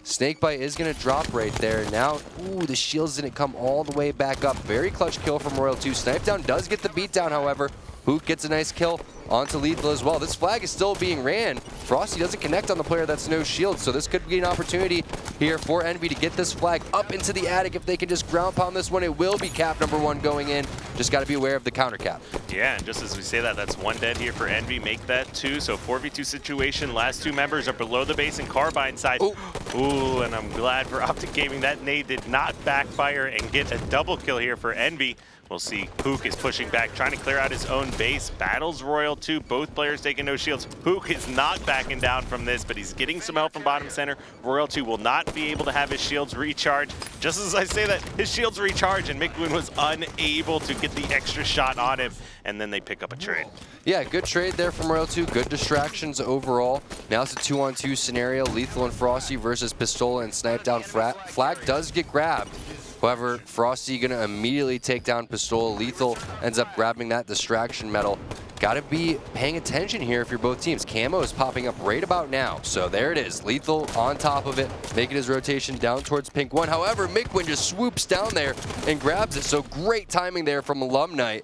Snakebite is going to drop right there. Now, ooh, the shields didn't come all the way back up. Very clutch kill from Royal 2. Snipedown does get the beatdown, however. Hook gets a nice kill onto Lethal as well. This flag is still being ran. Frosty doesn't connect on the player that's no shield, so this could be an opportunity here for Envy to get this flag up into the attic. If they can just ground pound this one, it will be cap number 1 going in. Just got to be aware of the counter cap. Yeah, and just as we say that, that's 1 dead here for Envy. Make that 2, so 4v2 situation. Last 2 members are below the base and Carbine side. Ooh, and I'm glad for Optic Gaming that nade did not backfire and get a double kill here for Envy. We'll see Hook is pushing back, trying to clear out his own base. Battles Royal 2, both players taking no shields. Hook is not backing down from this, but he's getting some help from bottom center. Royal 2 will not be able to have his shields recharge. Just as I say that, his shields recharge, and Mikwin was unable to get the extra shot on him, and then they pick up a trade. Yeah, good trade there from Royal 2. Good distractions overall. Now it's a 2-on-2 scenario. Lethal and Frosty versus Pistola and Snipedown. Flag does get grabbed. However, Frosty going to immediately take down Pistola. Lethal ends up grabbing that distraction medal. Got to be paying attention here if you're both teams. Camo is popping up right about now. So there it is. Lethal on top of it, making his rotation down towards pink 1. However, Mikwin just swoops down there and grabs it. So great timing there from Alumnite.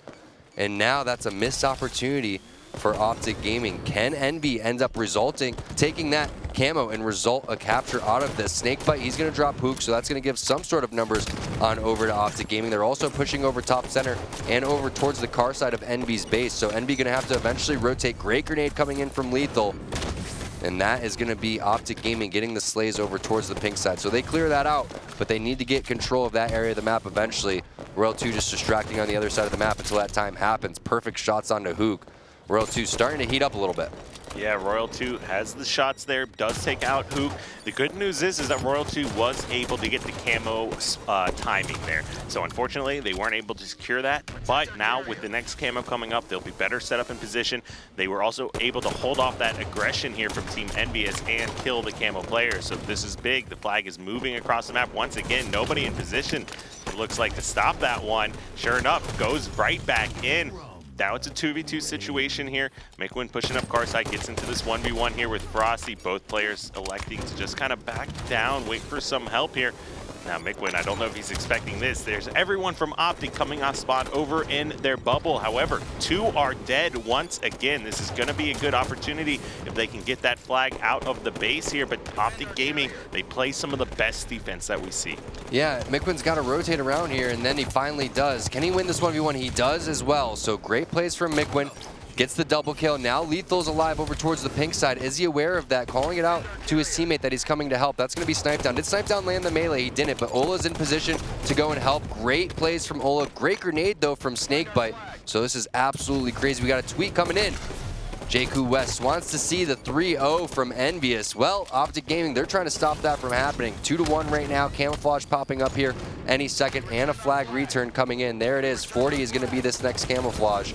And now that's a missed opportunity for Optic Gaming. Can Envy end up taking that camo and result a capture out of this? Snakebite, he's going to drop Hook, so that's going to give some sort of numbers on over to Optic Gaming. They're also pushing over top center and over towards the car side of Envy's base, so Envy going to have to eventually rotate. Great grenade coming in from Lethal, and that is going to be Optic Gaming getting the slays over towards the pink side. So they clear that out, but they need to get control of that area of the map eventually. Royal 2 just distracting on the other side of the map until that time happens. Perfect shots onto Hook. Royal 2 starting to heat up a little bit. Yeah, Royal 2 has the shots there, does take out Hook. The good news is that Royal 2 was able to get the camo timing there. So unfortunately, they weren't able to secure that. But now with the next camo coming up, they'll be better set up in position. They were also able to hold off that aggression here from Team Envyus and kill the camo player. So this is big. The flag is moving across the map. Once again, nobody in position, it looks like, to stop that one. Sure enough, goes right back in. Now it's a 2v2 situation here. Mikwin pushing up car side, gets into this 1v1 here with Frosty. Both players electing to just kind of back down, wait for some help here. Now Mikwin, I don't know if he's expecting this. There's everyone from Optic coming off spawn over in their bubble. However, 2 are dead once again. This is going to be a good opportunity if they can get that flag out of the base here. But Optic Gaming, they play some of the best defense that we see. Yeah, Mikwin's got to rotate around here, and then he finally does. Can he win this 1v1? He does as well. So great plays from Mikwin. Gets the double kill. Now Lethal's alive over towards the pink side. Is he aware of that? Calling it out to his teammate that he's coming to help. That's going to be Snipedown. Did Snipedown land the melee? He didn't, but Ola's in position to go and help. Great plays from Ola. Great grenade, though, from Snakebite. So this is absolutely crazy. We got a tweet coming in. Jakku West wants to see the 3-0 from Envyus. Well, Optic Gaming, they're trying to stop that from happening. 2-1 right now. Camouflage popping up here any second, and a flag return coming in. There it is. 40 is going to be this next camouflage.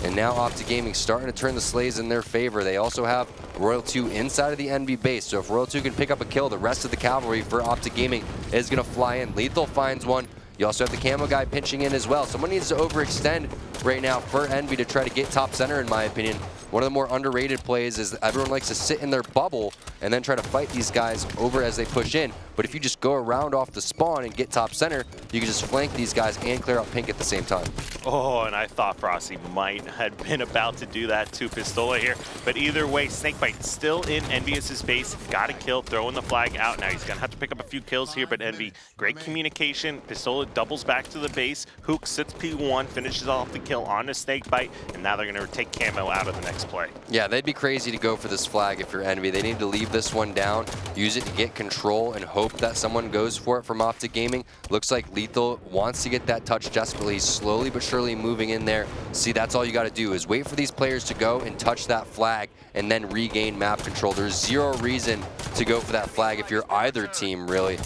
And now Optic Gaming starting to turn the slays in their favor. They also have Royal 2 inside of the Envy base. So if Royal 2 can pick up a kill, the rest of the cavalry for Optic Gaming is going to fly in. Lethal finds one. You also have the camo guy pinching in as well. Someone needs to overextend right now for Envy to try to get top center, in my opinion. One of the more underrated plays is everyone likes to sit in their bubble and then try to fight these guys over as they push in. But if you just go around off the spawn and get top center, you can just flank these guys and clear out pink at the same time. Oh, and I thought Frosty might have been about to do that to Pistola here. But either way, Snakebite still in Envyus' base. Got a kill, throwing the flag out. Now he's going to have to pick up a few kills here, but Envy, great communication. Pistola doubles back to the base. Hook sits P1, finishes off the kill on a Snakebite, and now they're going to take Camo out of the next play. Yeah, they'd be crazy to go for this flag if you're Envy. They need to leave this one down, use it to get control, and hope that someone goes for it from Optic Gaming. Looks like Lethal wants to get that touch desperately. He's slowly but surely moving in there. See, that's all you got to do is wait for these players to go and touch that flag and then regain map control. There's zero reason to go for that flag if you're either team, really.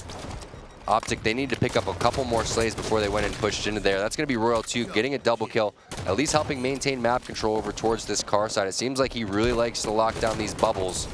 Optic, they need to pick up a couple more slays before they went and pushed into there. That's going to be Royal 2 getting a double kill, at least helping maintain map control over towards this car side. It seems like he really likes to lock down these bubbles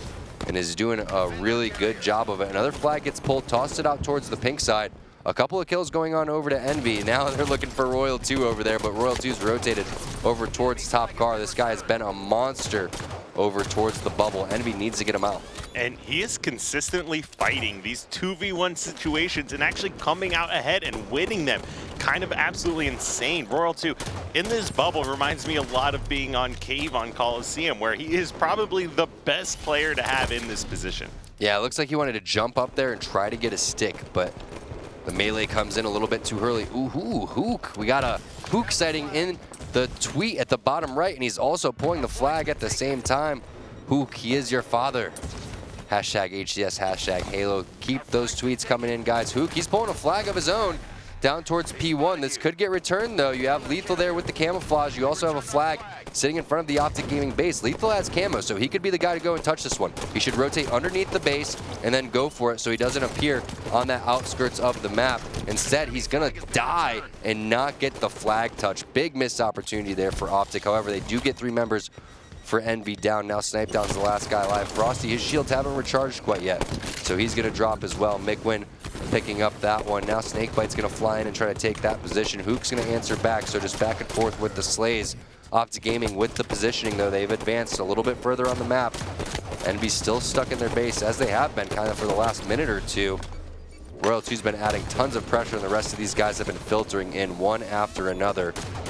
and is doing a really good job of it. Another flag gets pulled, tossed it out towards the pink side. A couple of kills going on over to Envy. Now they're looking for Royal 2 over there, but Royal 2's rotated over towards top car. This guy has been a monster over towards the bubble. Envy needs to get him out. And he is consistently fighting these 2v1 situations and actually coming out ahead and winning them. Kind of absolutely insane. Royal 2 in this bubble reminds me a lot of being on Cave on Coliseum, where he is probably the best player to have in this position. Yeah, it looks like he wanted to jump up there and try to get a stick, but the melee comes in a little bit too early. Ooh, Hook. We got a Hook sighting in the tweet at the bottom right, and he's also pulling the flag at the same time. Hook, he is your father. Hashtag HCS, hashtag Halo. Keep those tweets coming in, guys. Hook, he's pulling a flag of his own down towards P1. This could get returned, though. You have Lethal there with the camouflage. You also have a flag sitting in front of the Optic Gaming base. Lethal has camo, so he could be the guy to go and touch this one. He should rotate underneath the base and then go for it so he doesn't appear on that outskirts of the map. Instead, he's going to die and not get the flag touch. Big missed opportunity there for Optic. However, they do get 3 members for Envy down. Now Snipe Down's the last guy alive. Frosty, his shields haven't recharged quite yet, so he's going to drop as well. Mikwin picking up that one. Now Snakebite's going to fly in and try to take that position. Hook's going to answer back, so just back and forth with the slays. Optic Gaming with the positioning, though. They've advanced a little bit further on the map. Envy's still stuck in their base, as they have been kind of for the last minute or two. Royal 2's been adding tons of pressure, and the rest of these guys have been filtering in one after another.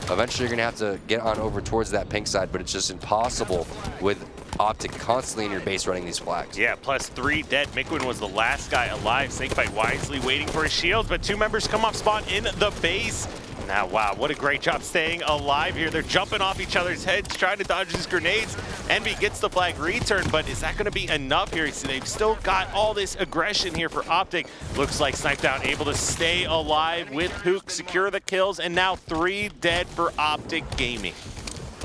Eventually, you're going to have to get on over towards that pink side, but it's just impossible with Optic constantly in your base running these flags. Yeah, plus 3 dead. Mikwin was the last guy alive. Snakebite wisely waiting for his shields, but 2 members come off spawn in the base. Now, wow, what a great job staying alive here. They're jumping off each other's heads, trying to dodge these grenades. Envy gets the flag return, but is that going to be enough here? So they've still got all this aggression here for Optic. Looks like Snipe Down able to stay alive with Hook, secure the kills, and now 3 dead for Optic Gaming.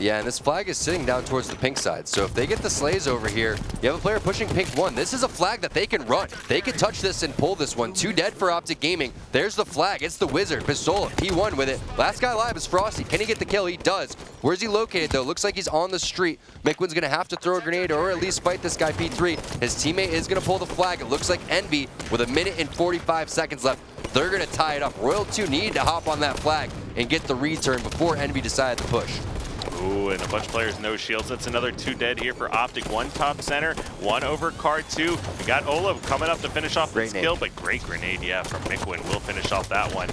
Yeah, and this flag is sitting down towards the pink side. So if they get the slays over here, you have a player pushing pink 1. This is a flag that they can run. They can touch this and pull this one. 2 dead for Optic Gaming. There's the flag. It's the Wizard. Pistola, P1 with it. Last guy alive is Frosty. Can he get the kill? He does. Where's he located, though? Looks like he's on the street. Mikwin's going to have to throw a grenade or at least fight this guy P3. His teammate is going to pull the flag. It looks like Envy, with 1 minute and 45 seconds left, they're going to tie it up. Royal 2 need to hop on that flag and get the return before Envy decided to push. Ooh, and a bunch of players no shields. That's another 2 dead here for Optic. 1 top center, 1 over car 2. We got Olav coming up to finish off this kill, but great grenade, yeah, from Mikwin will finish off that one.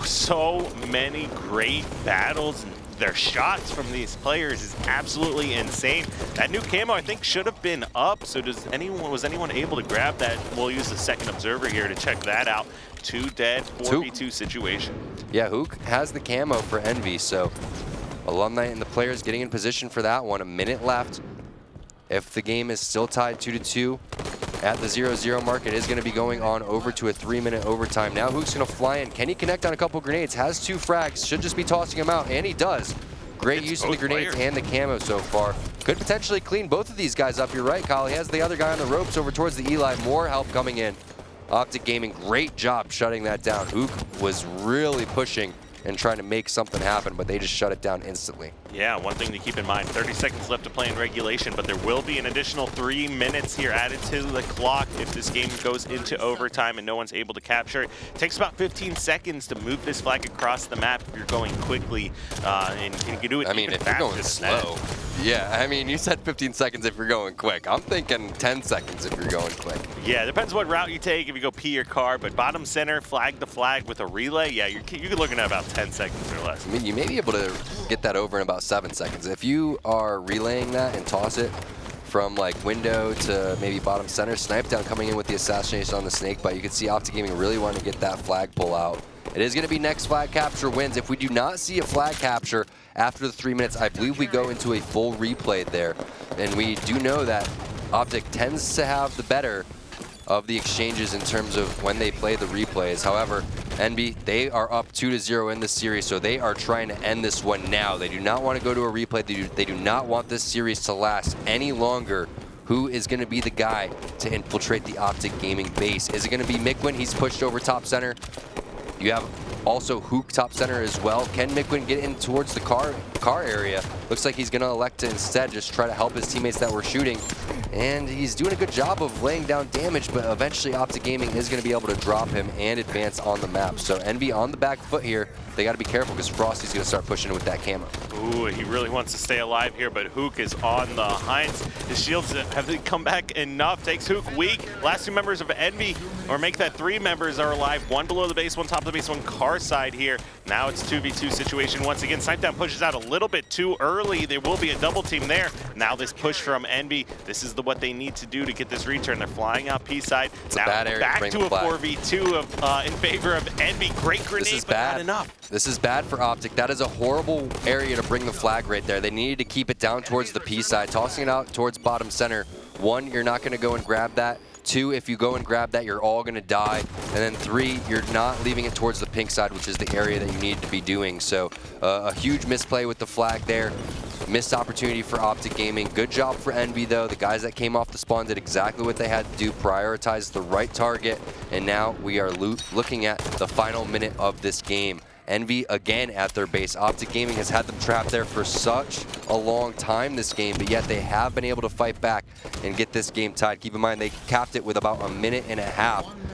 So many great battles. Their shots from these players is absolutely insane. That new camo, I think, should have been up. So was anyone able to grab that? We'll use the second observer here to check that out. 2 dead, 4v2 situation. Yeah, Hook has the camo for Envy, so Alumni and the players getting in position for that one. 1 minute left. If the game is still tied 2-2 at the 0-0 mark, it is going to be going on over to a 3-minute overtime. Now Hook's going to fly in. Can he connect on a couple grenades? Has 2 frags. Should just be tossing them out, and he does. Great use of the grenades and the camo so far. Could potentially clean both of these guys up. You're right, Kyle. He has the other guy on the ropes over towards the Eli. More help coming in. Optic Gaming, great job shutting that down. Hook was really pushing and trying to make something happen, but they just shut it down instantly. Yeah, one thing to keep in mind, 30 seconds left to play in regulation, but there will be an additional 3 minutes here added to the clock if this game goes into overtime and no one's able to capture it. It takes about 15 seconds to move this flag across the map if you're going quickly, and you can do it I mean, if you're going slow, Yeah, I mean, you said 15 seconds if you're going quick. I'm thinking 10 seconds if you're going quick. Yeah, depends what route you take, if you go P or car, but bottom center, flag the flag with a relay, yeah, you're looking at about 10 seconds or less. I mean, you may be able to get that over in about 7 seconds. If you are relaying that and toss it from like window to maybe bottom center, snipe down coming in with the assassination on the snake bite, you can see Optic Gaming really wanting to get that flag pull out. It is going to be next flag capture wins. If we do not see a flag capture after the 3 minutes, I believe we go into a full replay there. And we do know that Optic tends to have the better of the exchanges in terms of when they play the replays. However, Envy, they are up 2-0 in this series, so they are trying to end this one now. They do not want to go to a replay. They do not want this series to last any longer. Who is going to be the guy to infiltrate the Optic Gaming base? Is it going to be Mikwin? He's pushed over top center. You have also Hook top center as well. Can Mikwin get in towards the car area? Looks like he's going to elect to instead just try to help his teammates that were shooting. And he's doing a good job of laying down damage, but eventually Optic Gaming is going to be able to drop him and advance on the map. So Envy on the back foot here. They got to be careful because Frosty's going to start pushing with that camo. Ooh, he really wants to stay alive here, but Hook is on the Heinz. His shields have they come back enough. Takes Hook weak. Last 2 members of Envy, or make that 3 members are alive. 1 below the base, 1 top of the base, 1 car side here. Now it's 2v2 situation once again. Snipedown pushes out a little bit too early. There will be a double team there. Now this push from Envy. This is what they need to do to get this return. They're flying out P side. It's now a bad area back to a 4v2 of, in favor of Envy. Great grenade, this is but bad. not enough. This is bad for Optic. That is a horrible area to bring the flag right there. They needed to keep it down towards the P side, tossing it out towards bottom center. 1, you're not going to go and grab that. 2, if you go and grab that, you're all going to die. And then 3, you're not leaving it towards the pink side, which is the area that you need to be doing. So a huge misplay with the flag there. Missed opportunity for Optic Gaming. Good job for Envy, though. The guys that came off the spawn did exactly what they had to do, prioritize the right target. And now we are looking at the final minute of this game. Envy again at their base. Optic Gaming has had them trapped there for such a long time this game, but yet they have been able to fight back and get this game tied. Keep in mind, they capped it with about 1.5 minutes.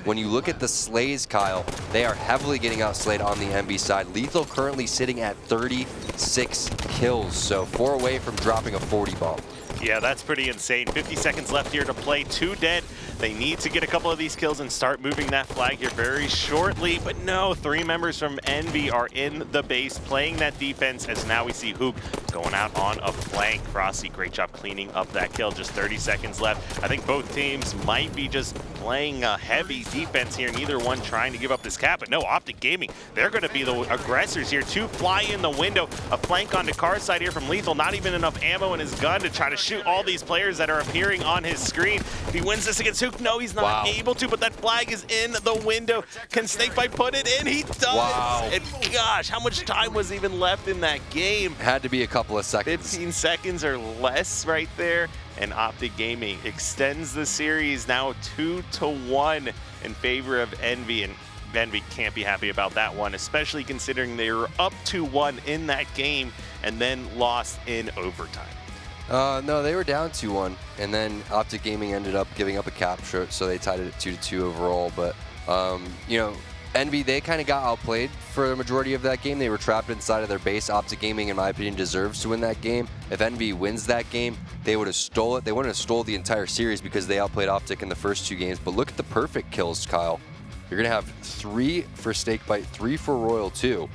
When you look at the slays, Kyle, they are heavily getting outslayed on the Envy side. Lethal currently sitting at 36 kills, so 4 away from dropping a 40 bomb. Yeah, that's pretty insane. 50 seconds left here to play. 2 dead. They need to get a couple of these kills and start moving that flag here very shortly. But no, 3 members from Envy are in the base playing that defense, as now we see Hook going out on a flank. Frosty, great job cleaning up that kill. Just 30 seconds left. I think both teams might be just playing a heavy defense here, neither one trying to give up this cap. But no, Optic Gaming, they're going to be the aggressors here. 2 fly in the window. A flank onto car side here from Lethal. Not even enough ammo in his gun to try to shoot all these players that are appearing on his screen. If he wins this against Hook, no, he's not able to, but that flag is in the window. Can Snakebite put it in? He does. Wow. And gosh, how much time was even left in that game? Had to be a couple of seconds. 15 seconds or less right there. And Optic Gaming extends the series now 2-1 in favor of Envy. And Envy can't be happy about that one, especially considering they were up 2-1 in that game and then lost in overtime. No, they were down 2-1, and then Optic Gaming ended up giving up a capture, so they tied it at 2-2 overall. But, you know, Envy, they kind of got outplayed for the majority of that game. They were trapped inside of their base. Optic Gaming, in my opinion, deserves to win that game. If Envy wins that game, they would have stole it. They wouldn't have stole the entire series because they outplayed Optic in the first 2 games. But look at the perfect kills, Kyle. You're going to have 3 for Snakebite, 3 for Royal 2.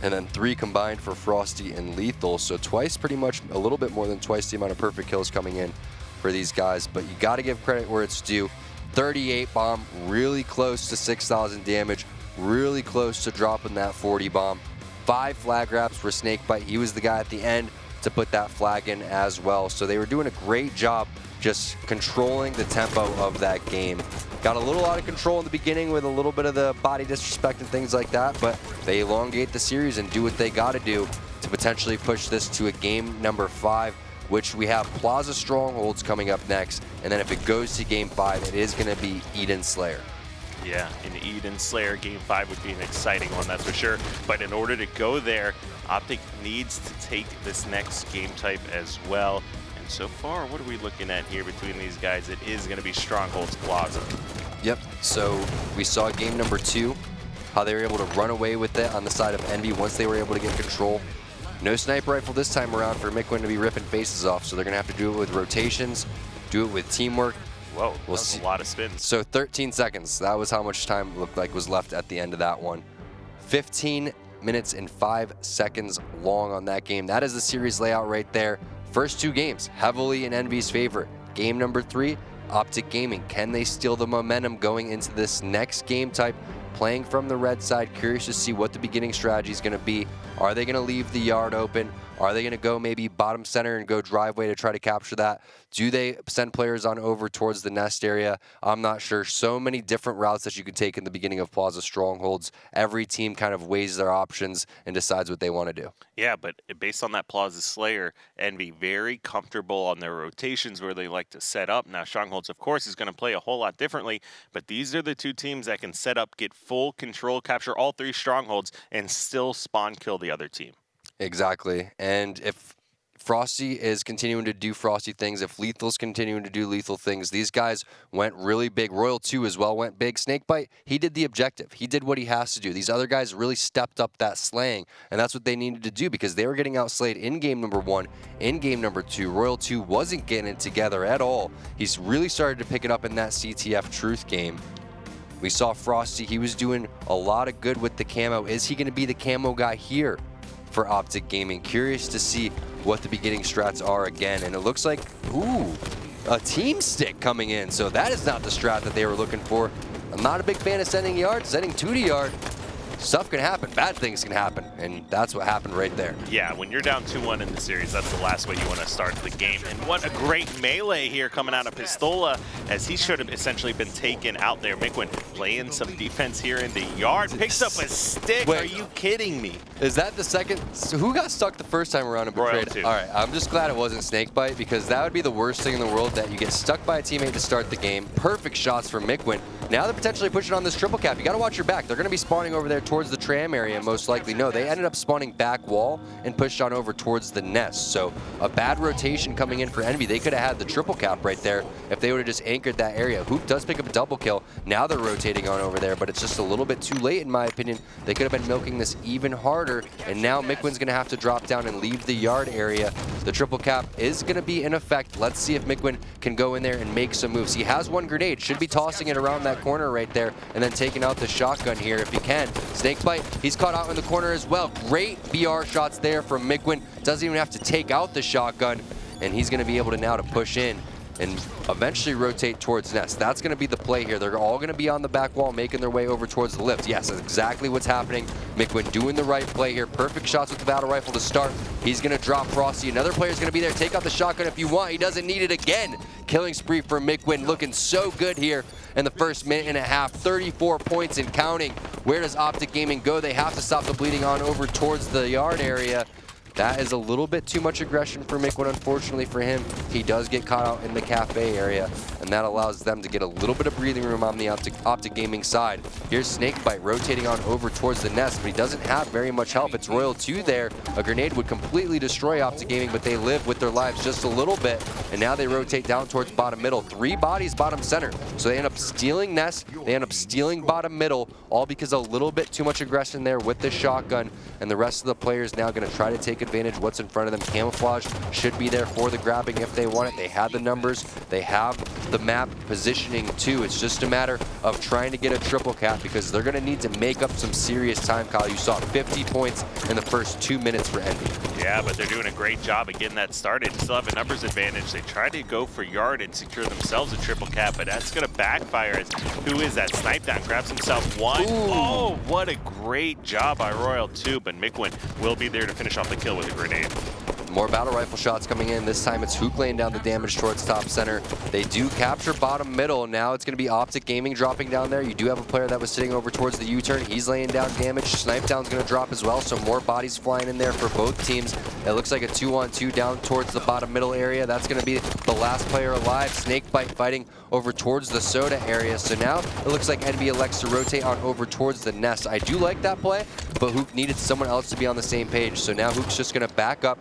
And then 3 combined for Frosty and Lethal. So twice, pretty much a little bit more than twice the amount of perfect kills coming in for these guys. But you got to give credit where it's due. 38 bomb, really close to 6,000 damage, really close to dropping that 40 bomb. 5 flag wraps for Snakebite. He was the guy at the end to put that flag in as well. So they were doing a great job just controlling the tempo of that game. Got a little out of control in the beginning with a little bit of the body disrespect and things like that, but they elongate the series and do what they got to do to potentially push this to a game number 5, which we have Plaza Strongholds coming up next. And then if it goes to game 5, it is going to be Eden Slayer. Yeah, in Eden Slayer, game 5 would be an exciting one, that's for sure. But in order to go there, Optic needs to take this next game type as well. And so far, what are we looking at here between these guys? It is going to be Strongholds Plaza. Yep, so we saw game number 2, how they were able to run away with it on the side of Envy once they were able to get control. No sniper rifle this time around for Miquin to be ripping faces off, so they're going to have to do it with rotations, do it with teamwork. Whoa, we'll see. A lot of spins. So 13 seconds. That was how much time it looked like was left at the end of that one. 15 minutes and 5 seconds long on that game. That is the series layout right there. First 2 games, heavily in Envy's favor. Game number 3, Optic Gaming. Can they steal the momentum going into this next game type? Playing from the red side, curious to see what the beginning strategy is going to be. Are they going to leave the yard open? Are they going to go maybe bottom center and go driveway to try to capture that? Do they send players on over towards the nest area? I'm not sure. So many different routes that you can take in the beginning of Plaza Strongholds. Every team kind of weighs their options and decides what they want to do. Yeah, but based on that Plaza Slayer, Envy very comfortable on their rotations where they like to set up. Now, Strongholds, of course, is going to play a whole lot differently, but these are the 2 teams that can set up, get full control, capture all 3 Strongholds, and still spawn kill the other team. Exactly. And if Frosty is continuing to do Frosty things, if Lethal's continuing to do lethal things, these guys went really big. Royal 2 as well went big. Snakebite, he did the objective. He did what he has to do. These other guys really stepped up that slaying, and that's what they needed to do because they were getting outslayed in game number 1. In game number 2, Royal 2 wasn't getting it together at all. He's really started to pick it up in that CTF Truth game. We saw Frosty. He was doing a lot of good with the camo. Is he going to be the camo guy here for Optic Gaming? Curious to see what the beginning strats are again. And it looks like, ooh, a team stick coming in. So that is not the strat that they were looking for. I'm not a big fan of sending yard, sending 2 to yard. Stuff can happen, bad things can happen, and that's what happened right there. Yeah, when you're down 2-1 in the series, that's the last way you want to start the game. And what a great melee here coming out of Pistola, as he should have essentially been taken out there. Miquin playing some defense here in the yard, picks up a stick. Wait, are you kidding me? Is that the second? So who got stuck the first time around and betrayed? All right, I'm just glad it wasn't Snakebite, because that would be the worst thing in the world, that you get stuck by a teammate to start the game. Perfect shots from Miquin. Now they're potentially pushing on this triple cap. You got to watch your back. They're going to be spawning over there towards the tram area, most likely. No, they ended up spawning back wall and pushed on over towards the nest. So a bad rotation coming in for Envy. They could have had the triple cap right there if they would have just anchored that area. Hoop does pick up a double kill. Now they're rotating on over there, but it's just a little bit too late in my opinion. They could have been milking this even harder, and now Miquin's going to have to drop down and leave the yard area. The triple cap is going to be in effect. Let's see if Miquin can go in there and make some moves. He has 1 grenade, should be tossing it around that corner right there, and then taking out the shotgun here if he can. Snakebite, he's caught out in the corner as well. Great BR shots there from Miquin. Doesn't even have to take out the shotgun, and he's going to be able to now to push in and eventually rotate towards nest. That's going to be the play here. They're all going to be on the back wall, making their way over towards the lift. Yes, that's exactly what's happening. Miquin doing the right play here. Perfect shots with the battle rifle to start. He's going to drop Frosty. Another player's going to be there. Take out the shotgun if you want. He doesn't need it again. Killing spree for Miquin, looking so good here in the first minute and a half. 34 points and counting. Where does Optic Gaming go? They have to stop the bleeding on over towards the yard area. That is a little bit too much aggression for Miquin, unfortunately for him. He does get caught out in the cafe area, and that allows them to get a little bit of breathing room on the Optic Gaming side. Here's Snakebite rotating on over towards the nest, but he doesn't have very much help. It's Royal 2 there. A grenade would completely destroy Optic Gaming, but they live with their lives just a little bit, and now they rotate down towards bottom middle. 3 bodies bottom center, so they end up stealing nest, they end up stealing bottom middle, all because a little bit too much aggression there with the shotgun, and the rest of the players now going to try to take advantage. What's in front of them? Camouflage should be there for the grabbing if they want it. They have the numbers, they have the map positioning too. It's just a matter of trying to get a triple cap, because they're going to need to make up some serious time. Kyle, you saw 50 points in the first 2 minutes for Envy. Yeah, but they're doing a great job of getting that started. Still have a numbers advantage. They try to go for yard and secure themselves a triple cap, but that's going to backfire. As who is that? Snipe down, grabs himself 1. Ooh. Oh, what a great job by Royal 2, but Miquin will be there to finish off the kill with a grenade. More battle rifle shots coming in. This time it's Hook laying down the damage towards top center. They do capture bottom middle. Now it's going to be Optic Gaming dropping down there. You do have a player that was sitting over towards the U-turn. He's laying down damage. Snipe down's going to drop as well, so more bodies flying in there for both teams. It looks like a 2-on-2 down towards the bottom middle area. That's going to be the last player alive. Snakebite fighting over towards the soda area. So now it looks like Envy elects to rotate on over towards the nest. I do like that play, but Hook needed someone else to be on the same page. So now Hook's just going to back up,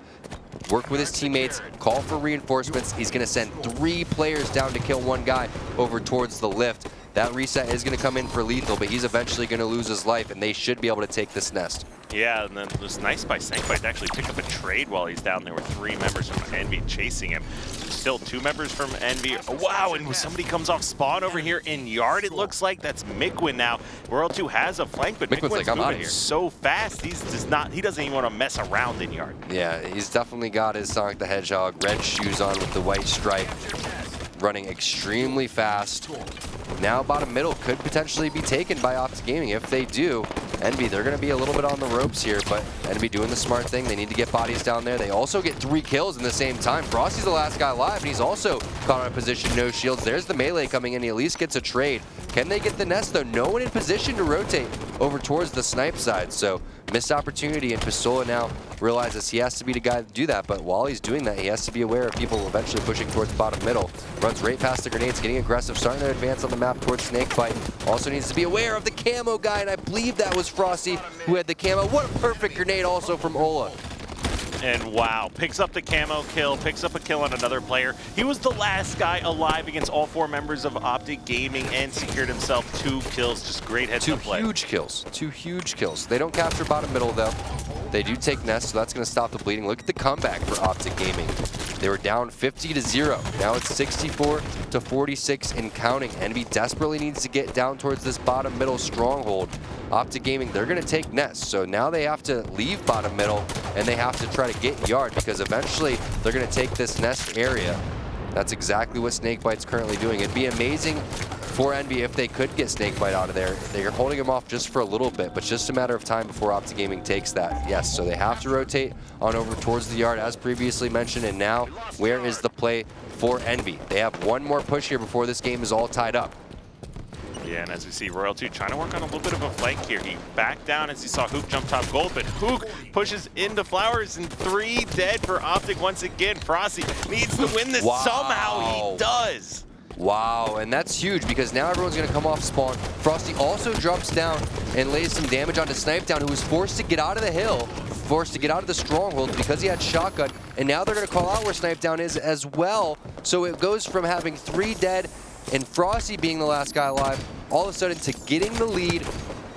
work with his teammates, call for reinforcements. He's going to send 3 players down to kill 1 guy over towards the lift. That reset is going to come in for Lethal, but he's eventually going to lose his life, and they should be able to take this nest. Yeah, and then it was nice by Snakebite to actually pick up a trade while he's down there with 3 members from Envy chasing him. Still 2 members from Envy. Oh, wow, and somebody comes off spawn over here in yard. It looks like that's Mikwin now. Royal 2 has a flank, but Mikwin's like, I'm out of moving here so fast. He doesn't even want to mess around in yard. Yeah, he's definitely got his Sonic the Hedgehog red shoes on with the white stripe, running extremely fast. Now bottom middle could potentially be taken by Optic Gaming. If they do, Envy, they're going to be a little bit on the ropes here, but Envy doing the smart thing. They need to get bodies down there. They also get 3 kills in the same time. Frosty's the last guy alive, and he's also caught on a position, no shields. There's the melee coming in. He at least gets a trade. Can they get the nest, though? No one in position to rotate over towards the snipe side, so missed opportunity, and Pistola now realizes he has to be the guy to do that, but while he's doing that, he has to be aware of people eventually pushing towards bottom middle. Runs right past the grenades, getting aggressive, starting to advance on the map towards Snakebite. Also needs to be aware of the camo guy, and I believe that was Frosty who had the camo. What a perfect grenade also from Ola. And wow, picks up the camo kill, picks up a kill on another player. He was the last guy alive against all 4 members of Optic Gaming and secured himself 2 kills. Just great heads-up play. 2 huge kills. They don't capture bottom middle, though. They do take nest, so that's going to stop the bleeding. Look at the comeback for Optic Gaming. They were down 50-0. Now it's 64-46 and counting. Envy desperately needs to get down towards this bottom middle stronghold. Optic Gaming, they're going to take nest, so now they have to leave bottom middle and they have to try to get yard, because eventually they're going to take this nest area. That's exactly what Snakebite's currently doing. It'd be amazing for Envy if they could get Snakebite out of there. They're holding him off just for a little bit, but just a matter of time before Optic Gaming takes that. Yes, so they have to rotate on over towards the yard, as previously mentioned, and now where is the play for Envy? They have one more push here before this game is all tied up. Yeah, and as we see, Royal 2 trying to work on a little bit of a flank here. He backed down as he saw Hook jump top gold, but Hook pushes into Flowers, and 3 dead for Optic once again. Frosty needs to win this. Wow. Somehow he does. Wow, and that's huge because now everyone's going to come off spawn. Frosty also drops down and lays some damage onto Snipedown, who was forced to get out of the hill, forced to get out of the stronghold because he had shotgun, and now they're going to call out where Snipedown is as well. So it goes from having 3 dead and Frosty being the last guy alive, all of a sudden to getting the lead.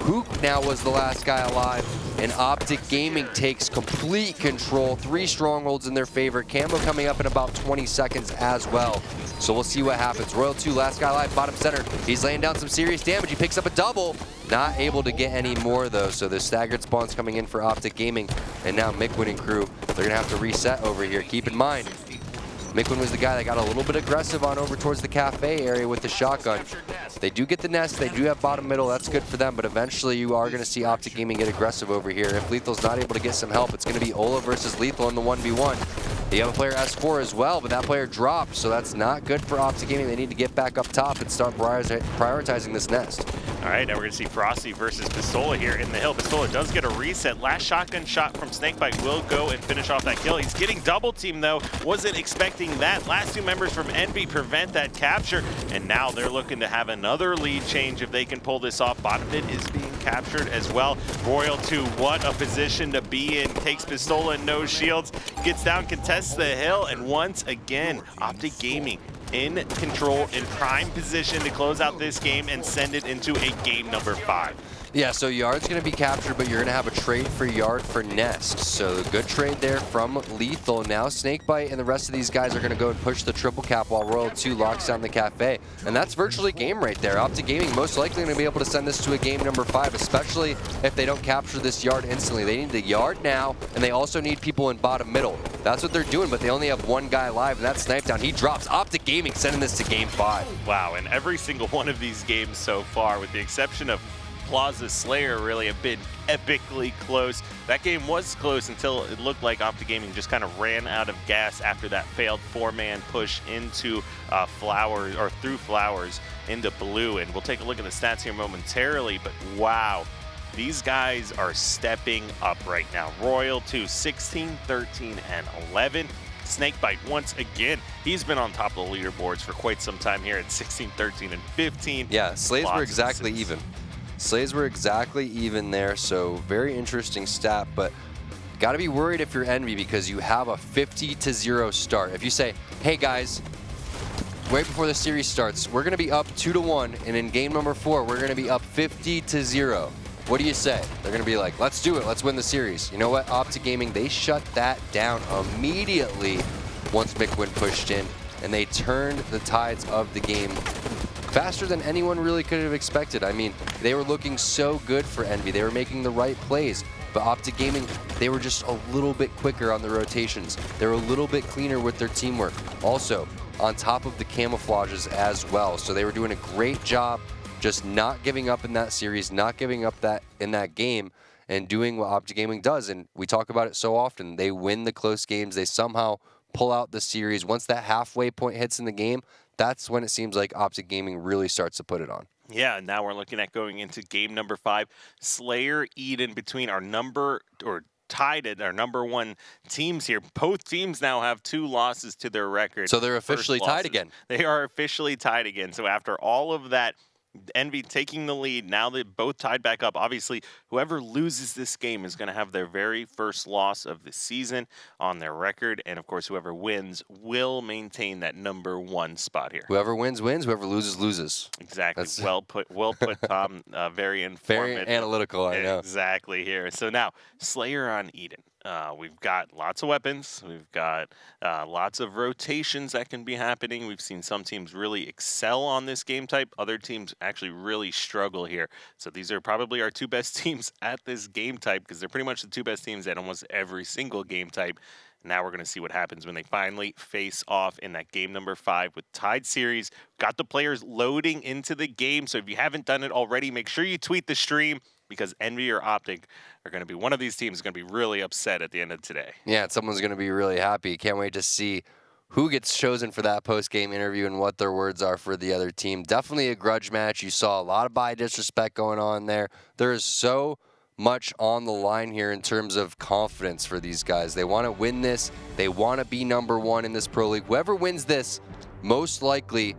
Hook now was the last guy alive, and Optic Gaming takes complete control. 3 strongholds in their favor. Camo coming up in about 20 seconds as well. So we'll see what happens. Royal 2, last guy alive, bottom center. He's laying down some serious damage. He picks up a double. Not able to get any more, though, so the staggered spawns coming in for Optic Gaming. And now Mikwin and crew, they're going to have to reset over here. Keep in mind, Mikwin was the guy that got a little bit aggressive on over towards the cafe area with the shotgun. They do get the nest, they do have bottom middle, that's good for them, but eventually you are going to see Optic Gaming get aggressive over here. If Lethal's not able to get some help, it's going to be Ola versus Lethal in the 1v1. They have a player S4 as well, but that player dropped, so that's not good for Optic Gaming. They need to get back up top and start prioritizing this nest. All right, now we're going to see Frosty versus Pistola here in the hill. Pistola does get a reset. Last shotgun shot from Snakebite will go and finish off that kill. He's getting double team, though. Wasn't expecting that. Last 2 members from Envy prevent that capture, and now they're looking to have another lead change if they can pull this off. Bottom mid is being captured as well. Royal 2, what a position to be in. Takes Pistola and no shields. Gets down, contests the hill, and once again, Optic Gaming in control, in prime position to close out this game and send it into a game number 5. Yeah, so Yard's going to be captured, but you're going to have a trade for Yard for Nest. So a good trade there from Lethal. Now Snakebite and the rest of these guys are going to go and push the triple cap while Royal 2 locks down the cafe. And that's virtually game right there. Optic Gaming most likely going to be able to send this to a game number 5, especially if they don't capture this Yard instantly. They need the Yard now, and they also need people in bottom middle. That's what they're doing, but they only have 1 guy alive, and that's Snipedown. He drops. Optic Gaming sending this to game 5. Wow, and every single one of these games so far, with the exception of Plaza Slayer, really have been epically close. That game was close until it looked like Optic Gaming just kind of ran out of gas after that failed 4-man push into Flowers, or through Flowers into Blue. And we'll take a look at the stats here momentarily, but wow, these guys are stepping up right now. Royal 2, 16, 13, and 11. Snakebite, once again, he's been on top of the leaderboards for quite some time here at 16, 13, and 15. Yeah, Slays were exactly even. Slays were exactly even there, so very interesting stat, but got to be worried if you're Envy because you have a 50-0 start. If you say, hey guys, right before the series starts, we're going to be up 2-1, and in game number 4, we're going to be up 50-0. What do you say? They're going to be like, let's do it. Let's win the series. You know what? Optic Gaming, they shut that down immediately once McWin pushed in, and they turned the tides of the game faster than anyone really could have expected. I mean, they were looking so good for Envy. They were making the right plays. But Optic Gaming, they were just a little bit quicker on the rotations. They were a little bit cleaner with their teamwork. Also, on top of the camouflages as well. So they were doing a great job just not giving up in that series, not giving up in that game, and doing what Optic Gaming does. And we talk about it so often. They win the close games. They somehow pull out the series. Once that halfway point hits in the game, that's when it seems like Optic Gaming really starts to put it on. Yeah, now we're looking at going into game number 5. Slayer, Eden between our tied at our number 1 teams here. Both teams now have 2 losses to their record. So they're officially tied again. They are officially tied again. So after all of that, Envy taking the lead. Now they're both tied back up. Obviously, whoever loses this game is going to have their very first loss of the season on their record. And, of course, whoever wins will maintain that number 1 spot here. Whoever wins, wins. Whoever loses, loses. Exactly. That's well put, Tom. Very informative. Very analytical, I know. Exactly here. So now, Slayer on Eden. We've got lots of weapons. We've got lots of rotations that can be happening. We've seen some teams really excel on this game type. Other teams actually really struggle here. So these are probably our 2 best teams at this game type because they're pretty much the 2 best teams at almost every single game type. Now we're going to see what happens when they finally face off in that game number 5 with tied series. Got the players loading into the game. So if you haven't done it already, make sure you tweet the stream, because Envy or Optic are going to be one of these teams is going to be really upset at the end of today. Yeah, someone's going to be really happy. Can't wait to see who gets chosen for that post-game interview and what their words are for the other team. Definitely a grudge match. You saw a lot of bi disrespect going on there. There is so much on the line here in terms of confidence for these guys. They want to win this. They want to be number 1 in this Pro League. Whoever wins this, most likely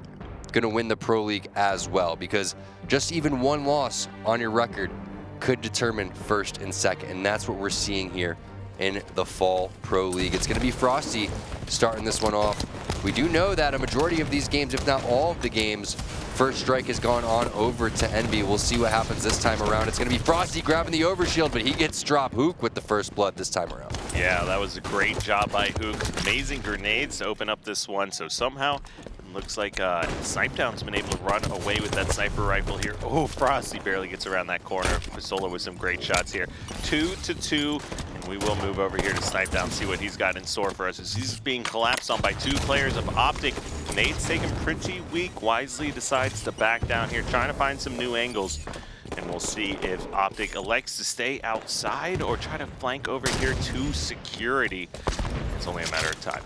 going to win the Pro League as well, because just even 1 loss on your record could determine first and second, and that's what we're seeing here in the Fall Pro League. It's going to be Frosty starting this one off. We do know that a majority of these games, if not all of the games, first strike has gone on over to Envy. We'll see what happens this time around. It's going to be Frosty grabbing the overshield, but he gets dropped. Hook with the first blood this time around. Yeah, that was a great job by Hook. Amazing grenades to open up this one. So somehow looks like Snipedown's been able to run away with that sniper rifle here. Oh, Frosty barely gets around that corner. Fasola with some great shots here. 2-2, and we will move over here to Snipedown, see what he's got in store for us. As he's being collapsed on by 2 players of Optic. Nate's taken pretty weak. Wisely decides to back down here, trying to find some new angles. And we'll see if Optic elects to stay outside or try to flank over here to security. It's only a matter of time.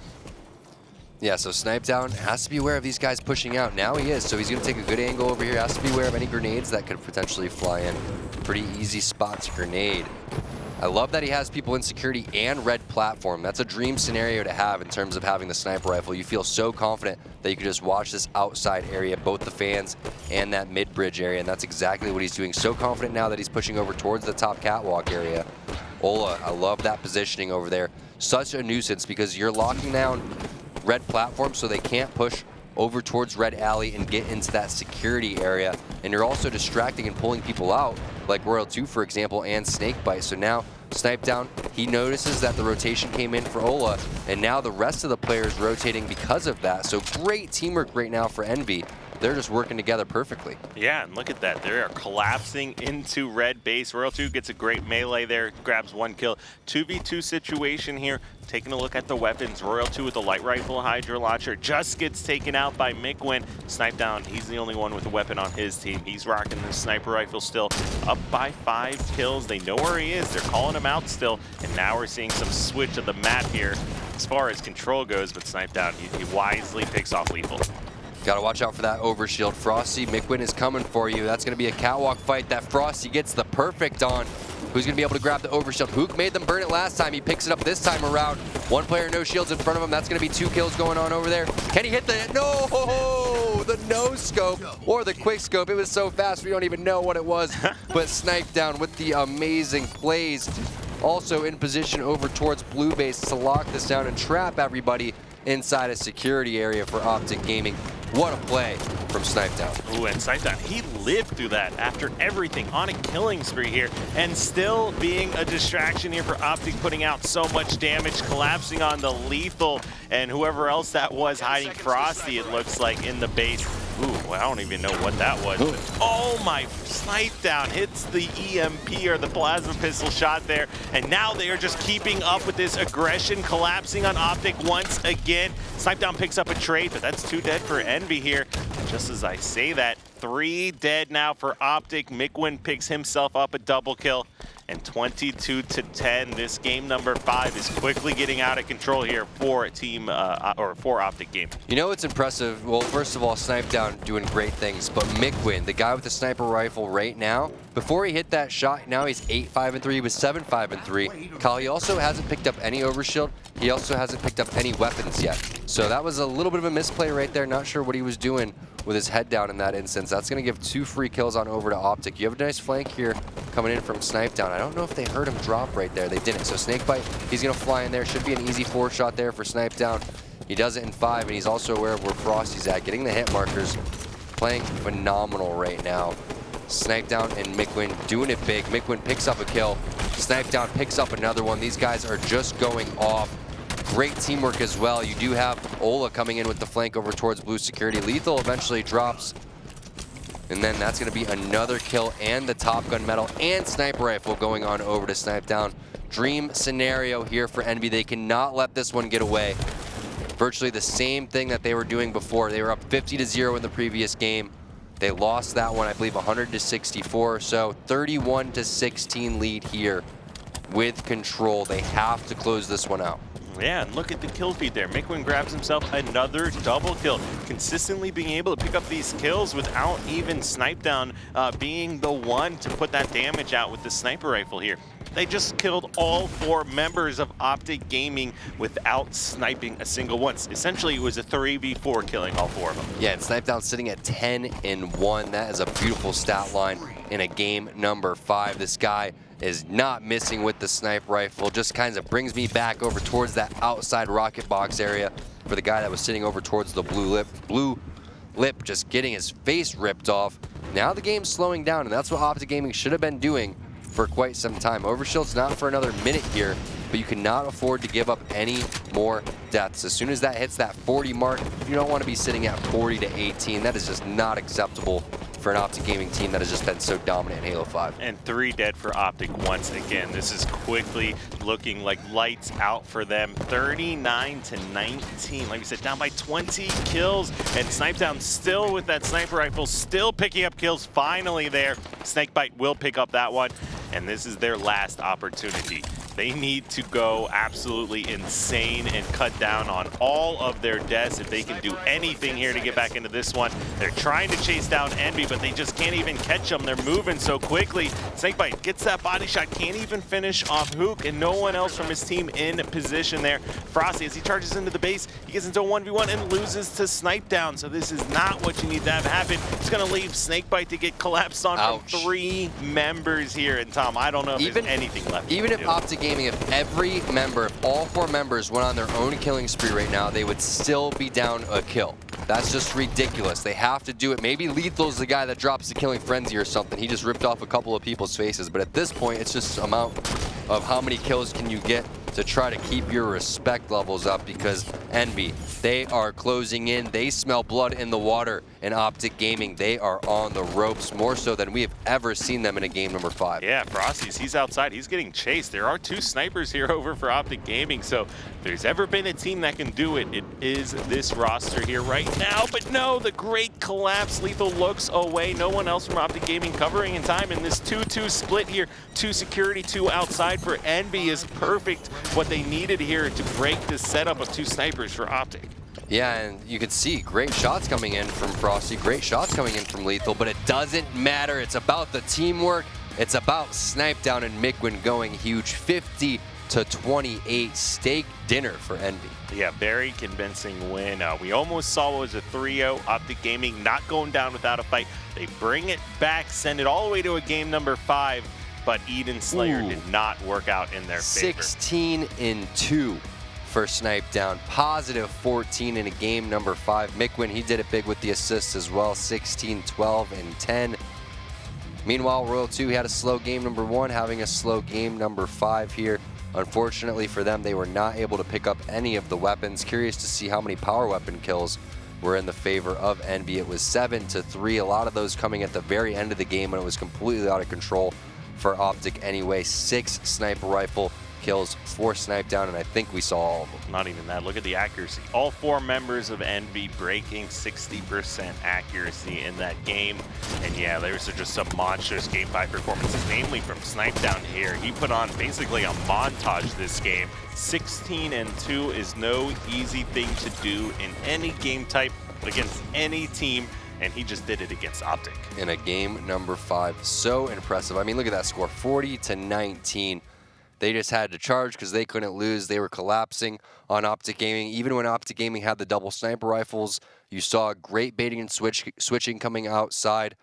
Yeah, so Snipedown has to be aware of these guys pushing out. Now he is, so he's going to take a good angle over here. Has to be aware of any grenades that could potentially fly in. Pretty easy spot to grenade. I love that he has people in security and red platform. That's a dream scenario to have in terms of having the sniper rifle. You feel so confident that you can just watch this outside area, both the fans and that mid-bridge area, and that's exactly what he's doing. So confident now that he's pushing over towards the top catwalk area. Ola, I love that positioning over there. Such a nuisance because you're locking down red platform so they can't push over towards red alley and get into that security area, and you're also distracting and pulling people out like Royal 2 for example and Snakebite. So now Snipedown, he notices that the rotation came in for Ola, and now the rest of the players rotating because of that. So great teamwork right now for Envy. They're just working together perfectly. Yeah, and look at that. They are collapsing into red base. Royal 2 gets a great melee there, grabs 1 kill. 2v2 situation here. Taking a look at the weapons. Royal 2 with the light rifle, Hydra Launcher, just gets taken out by Mikwin. Snipedown, he's the only one with a weapon on his team. He's rocking the sniper rifle still. Up by 5 kills. They know where he is. They're calling him out still. And now we're seeing some switch of the map here as far as control goes, but Snipedown, he wisely picks off Lethal. Got to watch out for that overshield. Frosty, Mikwin is coming for you. That's going to be a catwalk fight that Frosty gets the perfect on. Who's going to be able to grab the overshield? Hook made them burn it last time. He picks it up this time around. 1 player, no shields in front of him. That's going to be 2 kills going on over there. Can he hit the... No! The no scope or the quick scope. It was so fast we don't even know what it was. But Snipedown with the amazing plays. Also in position over towards blue base to lock this down and trap everybody inside a security area for Optic Gaming. What a play from Snipedown. Ooh, and Snipedown, he lived through that after everything on a killing spree here, and still being a distraction here for Optic, putting out so much damage, collapsing on the Lethal, and whoever else that was hiding Frosty, it looks like, in the base. Ooh, I don't even know what that was. But, oh my, Snipedown hits the EMP or the plasma pistol shot there, and now they are just keeping up with this aggression, collapsing on Optic once again. Snipedown picks up a trade, but that's 2 dead for Envy here. Just as I say that, 3 dead now for Optic. Mikwin picks himself up a double kill, and 22-10. This game number 5 is quickly getting out of control here for for Optic Gaming. You know what's impressive? Well, first of all, Snipedown doing great things, but Mikwin, the guy with the sniper rifle right now, before he hit that shot, now he's 8-5-3. He was 7-5-3. Kyle, he also hasn't picked up any overshield. He also hasn't picked up any weapons yet. So that was a little bit of a misplay right there. Not sure what he was doing with his head down in that instance. That's going to give 2 free kills on over to Optic. You have a nice flank here coming in from Snipedown. I don't know if they heard him drop right there. They didn't. So Snakebite, he's going to fly in there. Should be an easy 4 shot there for Snipedown. He does it in 5, and he's also aware of where Frosty's at. Getting the hit markers, playing phenomenal right now. Snipedown and Mikwin doing it big. Mikwin picks up a kill. Snipedown picks up another one. These guys are just going off. Great teamwork as well. You do have Ola coming in with the flank over towards blue security. Lethal eventually drops. And then that's going to be another kill and the Top Gun medal and sniper rifle going on over to Snipedown. Dream scenario here for Envy. They cannot let this one get away. Virtually the same thing that they were doing before. They were up 50-0 in the previous game. They lost that one, I believe, 100-64. So 31-16 lead here with control. They have to close this one out. Yeah, and look at the kill feed there. Mikwin grabs himself another double kill, consistently being able to pick up these kills without even Snipedown being the one to put that damage out with the sniper rifle here. They just killed all 4 members of Optic Gaming without sniping a single once. Essentially, it was a 3v4 killing all 4 of them. Yeah, and Snipedown sitting at 10-1. That is a beautiful stat line in a game number 5. This guy is not missing with the sniper rifle. Just kind of brings me back over towards that outside rocket box area for the guy that was sitting over towards the blue lip, just getting his face ripped off. Now the game's slowing down, and that's what Optic Gaming should have been doing for quite some time. Overshield's not for another minute here, but you cannot afford to give up any more deaths. As soon as that hits that 40 mark, you don't want to be sitting at 40-18. That is just not acceptable for an Optic Gaming team that has just been so dominant in Halo 5. And 3 dead for Optic once again. This is quickly looking like lights out for them. 39-19. Like we said, down by 20 kills. And Snipedown still with that sniper rifle, still picking up kills finally there. Snakebite will pick up that one. And this is their last opportunity. They need to go absolutely insane and cut down on all of their deaths if they can do anything here to get back into this one. They're trying to chase down Envy, but they just can't even catch them. They're moving so quickly. Snakebite gets that body shot, can't even finish off Hook, and no one else from his team in position there. Frosty, as he charges into the base, he gets into a 1v1 and loses to Snipedown. So this is not what you need to have happen. It's going to leave Snakebite to get collapsed on from 3 members here. And Tom, I don't know if there's anything left. Even if Optic Gaming, if every member, if all 4 members went on their own killing spree right now, they would still be down a kill. That's just ridiculous. They have to do it. Maybe Lethal's the guy that drops the killing frenzy or something. He just ripped off a couple of people's faces. But at this point, it's just amount of how many kills can you get to try to keep your respect levels up, because Envy, they are closing in. They smell blood in the water. And Optic Gaming, they are on the ropes more so than we have ever seen them in a game number 5. Yeah, Frosty's, he's outside. He's getting chased. There are 2 snipers here over for Optic Gaming. So if there's ever been a team that can do it, it is this roster here right now. But no, the great collapse. Lethal looks away. No one else from Optic Gaming covering in time. And this 2-2 split here, 2 security, 2 outside for Envy is perfect. What they needed here to break this setup of 2 snipers for Optic. Yeah, and you can see great shots coming in from Frosty, great shots coming in from Lethal, but it doesn't matter. It's about the teamwork. It's about Snipedown and Mikwin going huge. 50-28 steak dinner for Envy. Yeah, very convincing win. We almost saw it was a 3-0. Optic Gaming not going down without a fight. They bring it back, send it all the way to a game number 5, but Eden Slayer did not work out in their favor. 16-2 for Snipe Down. Positive 14 in a game number 5. Mikwin, he did it big with the assists as well, 16, 12, and 10. Meanwhile, Royal 2 had a slow game number 1, having a slow game number 5 here. Unfortunately for them, they were not able to pick up any of the weapons. Curious to see how many power weapon kills were in the favor of Envy. It was 7-3, a lot of those coming at the very end of the game when it was completely out of control for Optic anyway. 6 sniper rifle kills, 4 Snipe Down, and I think we saw all of them. Not even that. Look at the accuracy. All 4 members of Envy breaking 60% accuracy in that game. And yeah, there was just some monstrous Game 5 performances, namely from Snipe Down here. He put on basically a montage this game. 16-2 is no easy thing to do in any game type against any team, and he just did it against Optic. In a game number 5, so impressive. I mean, look at that score, 40-19. They just had to charge because they couldn't lose. They were collapsing on Optic Gaming. Even when Optic Gaming had the double sniper rifles, you saw great baiting and switching coming outside.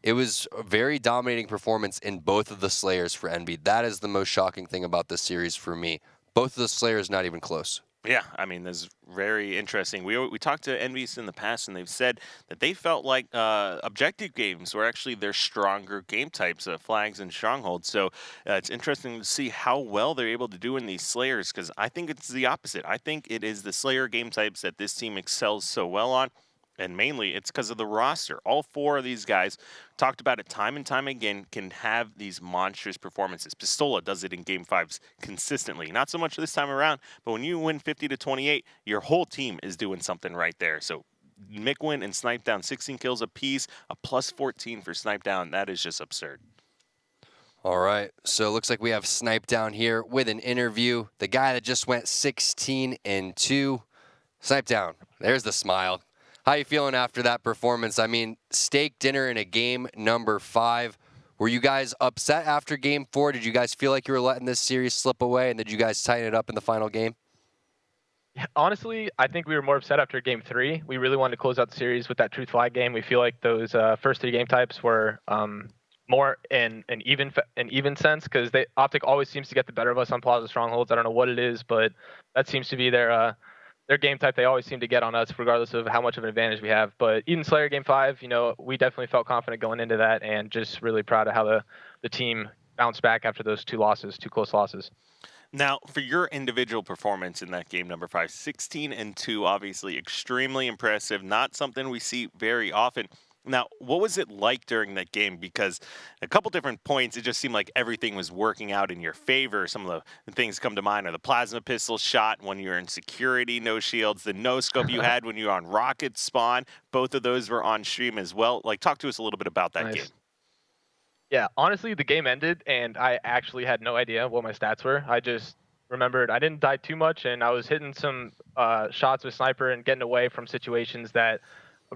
It was a very dominating performance in both of the Slayers for Envy. That is the most shocking thing about this series for me. Both of the Slayers not even close. Yeah, I mean, that's very interesting. We talked to Envyus in the past, and they've said that they felt like objective games were actually their stronger game types, flags and strongholds. So it's interesting to see how well they're able to do in these Slayers, because I think it's the opposite. I think it is the Slayer game types that this team excels so well on. And mainly, it's because of the roster. All 4 of these guys, talked about it time and time again, can have these monstrous performances. Pistola does it in Game 5s consistently. Not so much this time around, but when you win 50-28, your whole team is doing something right there. So Mikwin and Snipe Down, 16 kills apiece, a plus 14 for Snipe Down. That is just absurd. All right, so it looks like we have Snipe Down here with an interview. The guy that just went 16-2. Snipe Down, there's the smile. How you feeling after that performance? I mean, steak dinner in a game number 5. Were you guys upset after game 4? Did you guys feel like you were letting this series slip away? And did you guys tighten it up in the final game? Honestly, I think we were more upset after game 3. We really wanted to close out the series with that truth flag game. We feel like those first 3 game types were more in an even sense, because Optic always seems to get the better of us on Plaza Strongholds. I don't know what it is, but that seems to be their game type. They always seem to get on us regardless of how much of an advantage we have. But Eden Slayer game 5, we definitely felt confident going into that, and just really proud of how the team bounced back after those 2 close losses. Now, for your individual performance in that game number 5, 16-2, obviously extremely impressive, not something we see very often. Now, what was it like during that game? Because a couple different points, it just seemed like everything was working out in your favor. Some of the things come to mind are the plasma pistol shot when you were in security, no shields, the no-scope you had when you were on rocket spawn. Both of those were on stream as well. Like, talk to us a little bit about that game. Yeah, honestly, the game ended, and I actually had no idea what my stats were. I just remembered I didn't die too much, and I was hitting some shots with sniper and getting away from situations that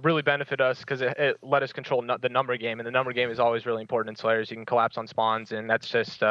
really benefit us, because it let us control the number game, and the number game is always really important in Slayers. You can collapse on spawns, and that's just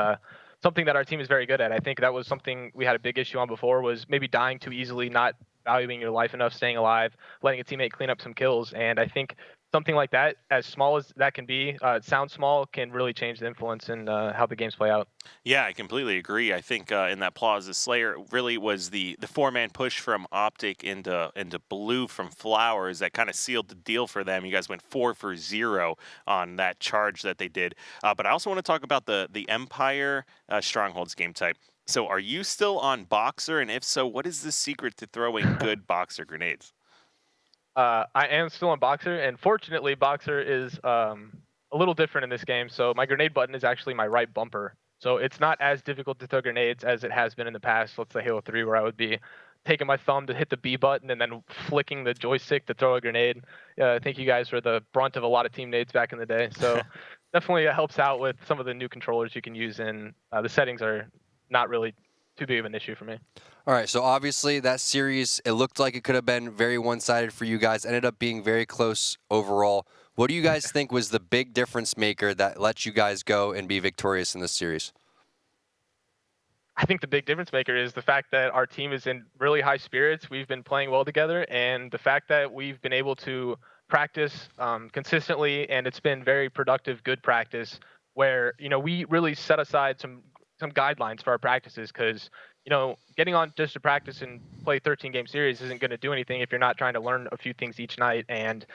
something that our team is very good at. I think that was something we had a big issue on before, was maybe dying too easily, not valuing your life enough, staying alive, letting a teammate clean up some kills. And I think something like that, as small as that can be, it sounds small, can really change the influence in how the games play out. Yeah, I completely agree. I think in that Plaza Slayer really was the 4-man push from Optic into Blue from Flowers that kind of sealed the deal for them. You guys went 4 for 0 on that charge that they did. But I also want to talk about the Empire Strongholds game type. So are you still on Boxer? And if so, what is the secret to throwing good Boxer grenades? I am still on Boxer, and fortunately, Boxer is a little different in this game. So my grenade button is actually my right bumper. So it's not as difficult to throw grenades as it has been in the past. Let's say Halo 3, where I would be taking my thumb to hit the B button and then flicking the joystick to throw a grenade. I think you guys were the brunt of a lot of team nades back in the day. So definitely it helps out with some of the new controllers you can use, and the settings are not really too big of an issue for me. All right, so obviously that series, it looked like it could have been very one-sided for you guys. Ended up being very close overall. What do you guys think was the big difference maker that let you guys go and be victorious in this series? I think the big difference maker is the fact that our team is in really high spirits. We've been playing well together, and the fact that we've been able to practice consistently, and it's been very productive, good practice, where we really set aside some some guidelines for our practices, because getting on just to practice and play 13-game series isn't going to do anything if you're not trying to learn a few things each night. And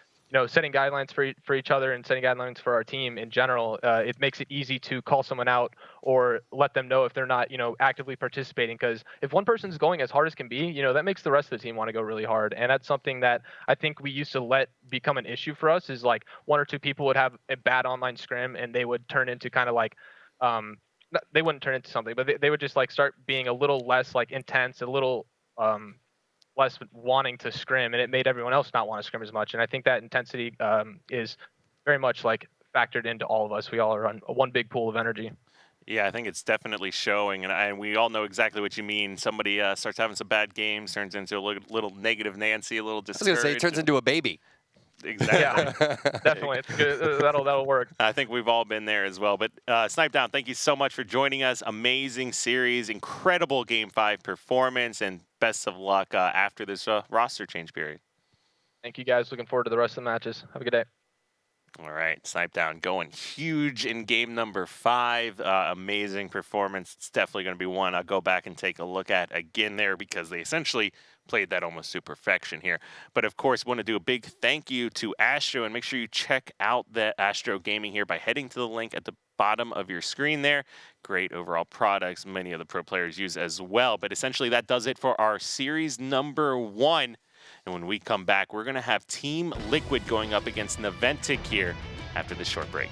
setting guidelines for each other and setting guidelines for our team in general, it makes it easy to call someone out or let them know if they're not actively participating. Because if one person's going as hard as can be, that makes the rest of the team want to go really hard. And that's something that I think we used to let become an issue for us, is like one or two people would have a bad online scrim and they would turn into kind of like they wouldn't turn into something, but they would just like start being a little less like intense, a little less wanting to scrim, and it made everyone else not want to scrim as much. And I think that intensity is very much like factored into all of us. We all are on one big pool of energy. Yeah, I think it's definitely showing, and we all know exactly what you mean. Somebody starts having some bad games, turns into a little negative Nancy, a little discouraged. I was going to say, turns into a baby. Exactly. Yeah, definitely. It's good. That'll work. I think we've all been there as well. But Snipedown, thank you so much for joining us. Amazing series, incredible Game 5 performance, and best of luck after this roster change period. Thank you, guys. Looking forward to the rest of the matches. Have a good day. All right, Snipedown going huge in game number 5. Amazing performance. It's definitely going to be one I'll go back and take a look at again there, because they essentially played that almost to perfection here. But of course, want to do a big thank you to Astro, and make sure you check out the Astro Gaming here by heading to the link at the bottom of your screen there. Great overall products, many of the pro players use as well. But essentially that does it for our series number 1. And when we come back, we're going to have Team Liquid going up against Naventic here after this short break.